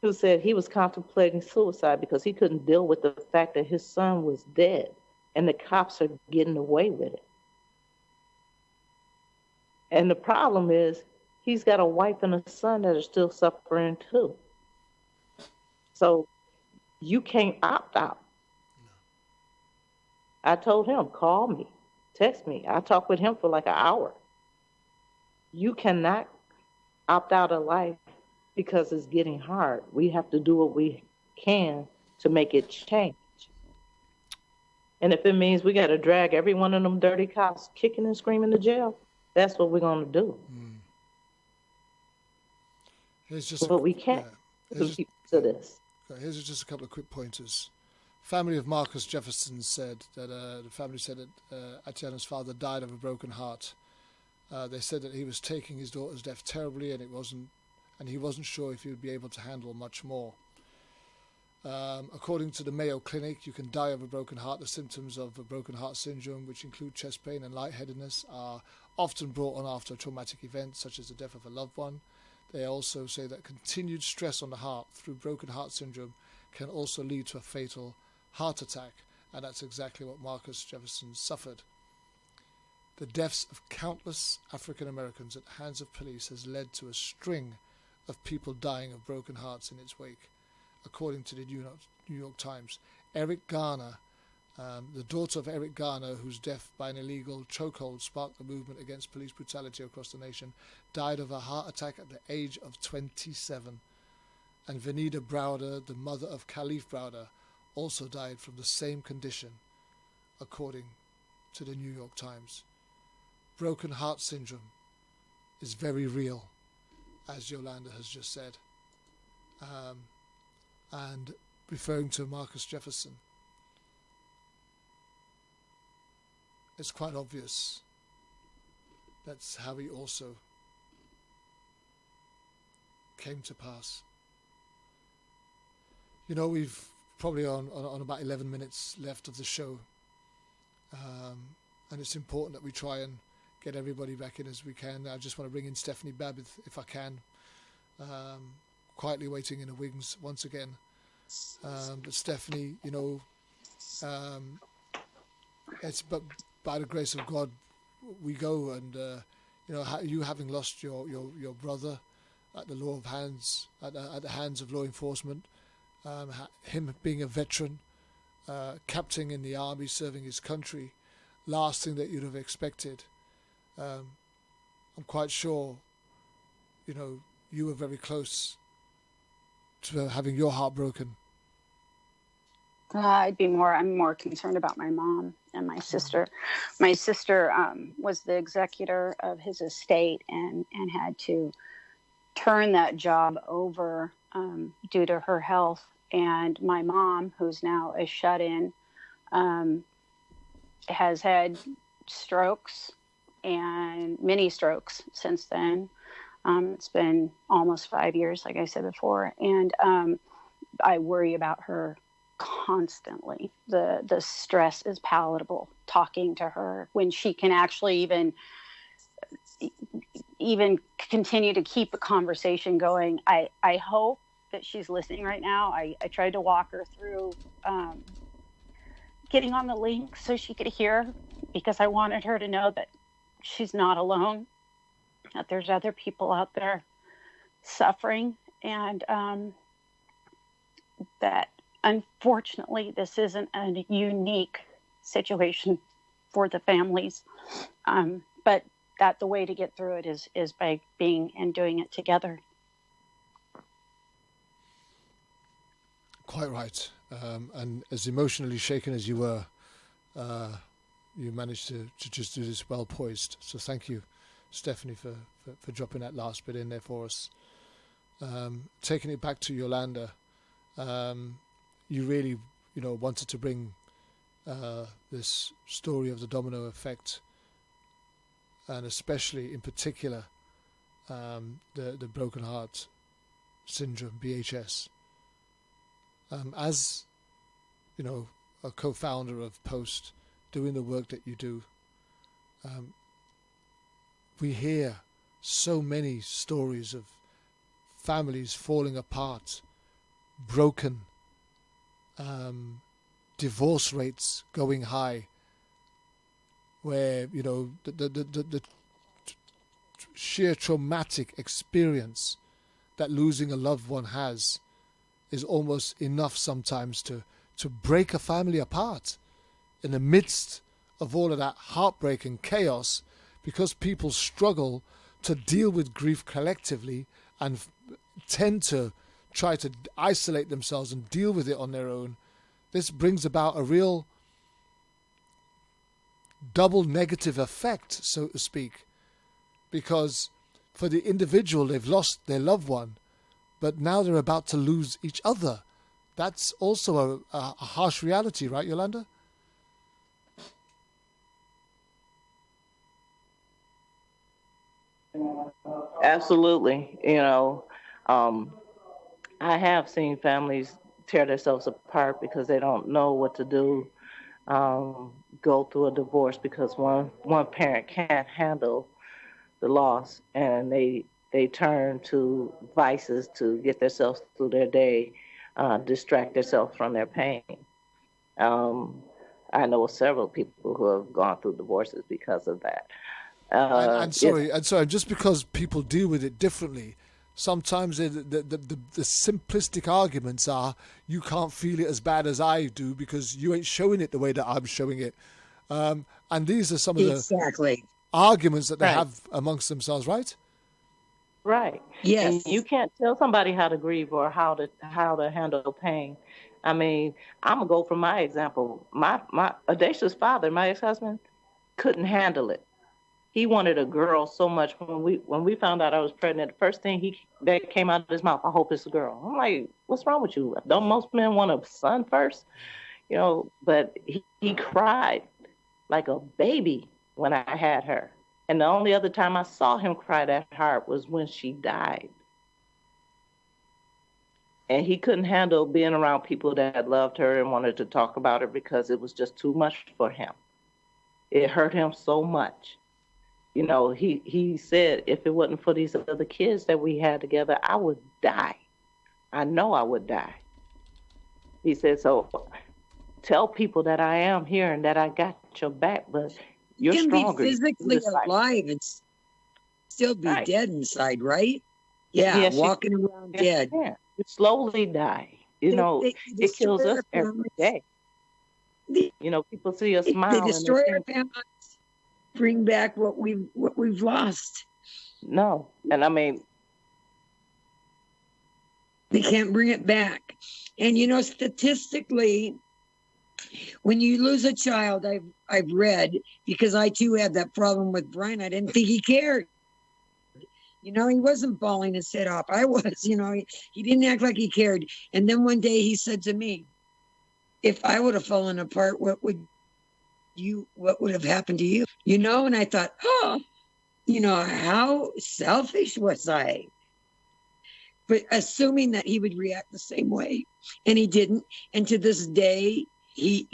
who said he was contemplating suicide because he couldn't deal with the fact that his son was dead and the cops are getting away with it. And the problem is he's got a wife and a son that are still suffering too. So you can't opt out. I told him, call me, text me. I talked with him for like an hour. You cannot opt out of life because it's getting hard. We have to do what we can to make it change. And if it means we got to drag every one of them dirty cops kicking and screaming to jail, that's what we're going to do. Here's just but we can't do this. Here's just a couple of quick pointers. Family of Marcus Jefferson said that the family said that Atiana's father died of a broken heart. They said that he was taking his daughter's death terribly, and he wasn't sure if he would be able to handle much more. According to the Mayo Clinic, you can die of a broken heart. The symptoms of a broken heart syndrome, which include chest pain and lightheadedness, are often brought on after a traumatic event, such as the death of a loved one. They also say that continued stress on the heart through broken heart syndrome can also lead to a fatal heart attack, and that's exactly what Marcus Jefferson suffered. The deaths of countless African Americans at the hands of police has led to a string of people dying of broken hearts in its wake, according to the New York Times. Eric Garner, the daughter of Eric Garner, whose death by an illegal chokehold sparked the movement against police brutality across the nation, died of a heart attack at the age of 27. And Venida Browder, the mother of Khalif Browder, also died from the same condition, according to the New York Times. Broken heart syndrome is very real, as Yolanda has just said. And referring to Marcus Jefferson, it's quite obvious that's how he also came to pass. You know, we've probably on about 11 minutes left of the show, and it's important that we try and get everybody back in as we can. I just want to bring in Stephanie Babb if I can, quietly waiting in the wings once again. But Stephanie, you know, it's but by the grace of God we go, and you know, you having lost your brother at the at the hands of law enforcement, him being a veteran, captain in the army, serving his country, last thing that you'd have expected. I'm quite sure, you know, you were very close to having your heart broken. I'm more concerned about my mom and my sister. My sister was the executor of his estate and had to turn that job over due to her health. And my mom, who's now a shut-in, has had strokes and many strokes since then. It's been almost 5 years, like I said before. And I worry about her constantly. The stress is palatable talking to her when she can actually even continue to keep a conversation going. I hope that she's listening right now. I tried to walk her through getting on the link so she could hear, because I wanted her to know that she's not alone, that there's other people out there suffering, and that unfortunately this isn't a unique situation for the families, but that the way to get through it is by being and doing it together. Quite right. And as emotionally shaken as you were, you managed to just do this well poised. So thank you, Stephanie, for dropping that last bit in there for us. Taking it back to Yolanda, you really, wanted to bring this story of the domino effect, and especially in particular the broken heart syndrome, BHS. As a co-founder of Post, doing the work that you do, we hear so many stories of families falling apart, broken, divorce rates going high, where the sheer traumatic experience that losing a loved one has is almost enough sometimes to break a family apart in the midst of all of that heartbreak and chaos, because people struggle to deal with grief collectively and tend to try to isolate themselves and deal with it on their own. This brings about a real double negative effect, so to speak, because for the individual, they've lost their loved one, but now they're about to lose each other. That's also a harsh reality, right, Yolanda? Absolutely. I have seen families tear themselves apart because they don't know what to do, go through a divorce because one parent can't handle the loss, and they turn to vices to get themselves through their day, distract themselves from their pain. I know several people who have gone through divorces because of that. And sorry, just because people deal with it differently, sometimes the simplistic arguments are, you can't feel it as bad as I do because you ain't showing it the way that I'm showing it. And these are some of the arguments that they have amongst themselves, right? Right. Yes. And you can't tell somebody how to grieve or how to handle pain. I mean, I'm gonna go from my example. My audacious father, my ex-husband, couldn't handle it. He wanted a girl so much. When we found out I was pregnant, the first thing that came out of his mouth, I hope it's a girl. I'm like, what's wrong with you? Don't most men want a son first? But he cried like a baby when I had her. And the only other time I saw him cry that hard was when she died. And he couldn't handle being around people that loved her and wanted to talk about her because it was just too much for him. It hurt him so much. He said, if it wasn't for these other kids that we had together, I would die. I know I would die. He said, so tell people that I am here and that I got your back, but you're stronger. You can be physically alive and still be dead inside, right? Yeah, yes, walking around dead. Yeah. You slowly die. It kills us every day. People see us smile. They destroy our families, bring back what we've lost. No, and I mean, they can't bring it back. And statistically, when you lose a child, I've read, because I too had that problem with Brian. I didn't think he cared. He wasn't bawling his head off. I was. He didn't act like he cared. And then one day he said to me, "If I would have fallen apart, what would have happened to you?" And I thought, how selfish was I? but assuming that he would react the same way, and he didn't. And to this day, we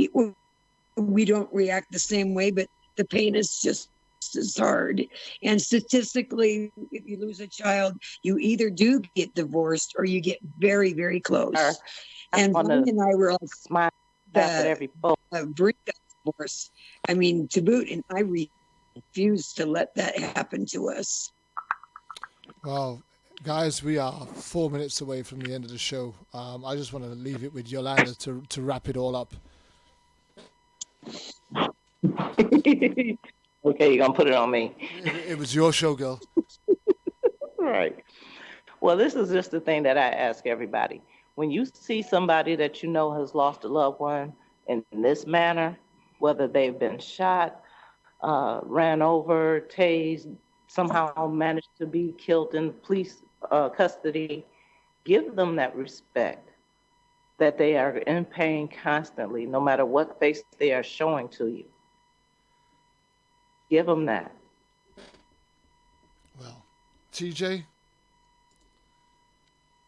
don't react the same way, but the pain is just as hard. And statistically, if you lose a child, you either do get divorced or you get very, very close. And Bonnie and I were like, smile at every bring that divorce. I mean, to boot, and I refuse to let that happen to us. Well, guys, we are 4 minutes away from the end of the show. I just want to leave it with Yolanda to wrap it all up. Okay, you're going to put it on me. It was your show, girl. Right. Well, this is just the thing that I ask everybody. When you see somebody that you know has lost a loved one in this manner, whether they've been shot, ran over, tased, somehow managed to be killed in police custody, give them that respect, that they are in pain constantly, no matter what face they are showing to you. Give them that. Well, TJ,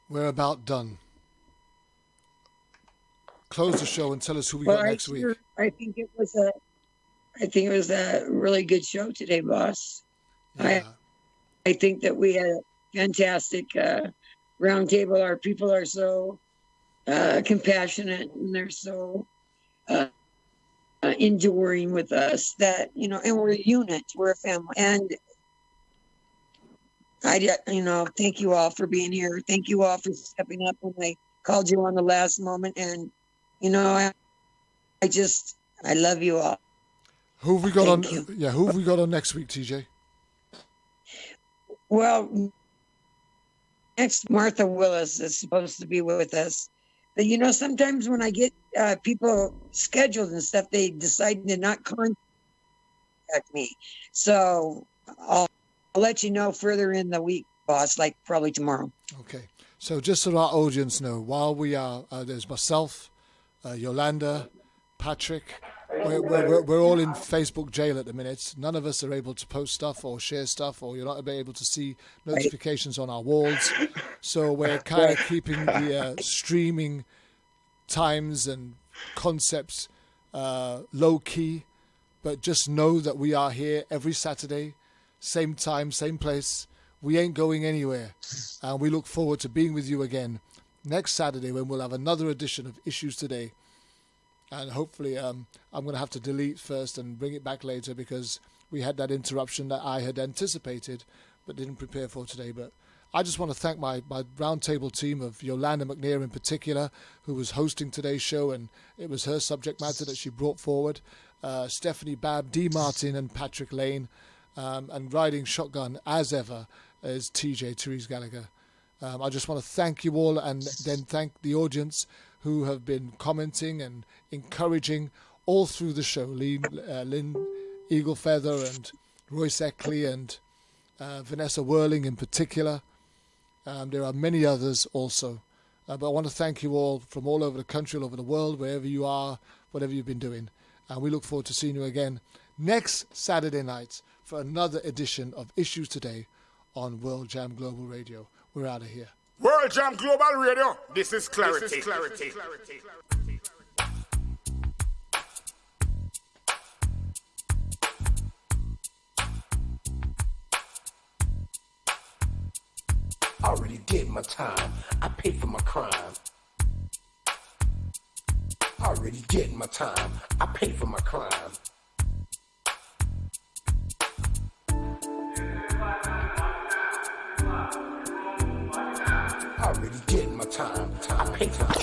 we're about done. Close the show and tell us who we got next week. I think it was a really good show today, boss. Yeah. I think that we had a fantastic roundtable. Our people are so compassionate, and they're so enduring with us that, and we're a unit, we're a family. And thank you all for being here. Thank you all for stepping up when I called you on the last moment. And, I love you all. Who have we got on? Yeah, who have we got on next week, TJ? Well, next Martha Willis is supposed to be with us. But, sometimes when I get people scheduled and stuff, they decide to not contact me. So I'll let you know further in the week, boss, like probably tomorrow. Okay. So just so our audience know, while we are, there's myself, Yolanda, Patrick. We're all in Facebook jail at the minute. None of us are able to post stuff or share stuff, or you're not able to see notifications on our walls. So we're kind of keeping the streaming times and concepts low key. But just know that we are here every Saturday, same time, same place. We ain't going anywhere. And we look forward to being with you again next Saturday when we'll have another edition of Issues Today. And hopefully I'm going to have to delete first and bring it back later because we had that interruption that I had anticipated but didn't prepare for today. But I just want to thank my roundtable team of Yolanda McNair in particular, who was hosting today's show, and it was her subject matter that she brought forward. Stephanie Babb, Dee Martin, and Patrick Lane. And riding shotgun, as ever, is TJ, Therese Gallagher. I just want to thank you all and then thank the audience who have been commenting and encouraging all through the show. Lynn Eaglefeather and Royce Eckley and Vanessa Whirling in particular. There are many others also. But I want to thank you all from all over the country, all over the world, wherever you are, whatever you've been doing. And we look forward to seeing you again next Saturday night for another edition of Issues Today on World Jam Global Radio. We're out of here. World Jam Global Radio, this is Clarity. Already did my time, I paid for my crime. Already did my time, I paid for my crime. Already did my time, I paid for my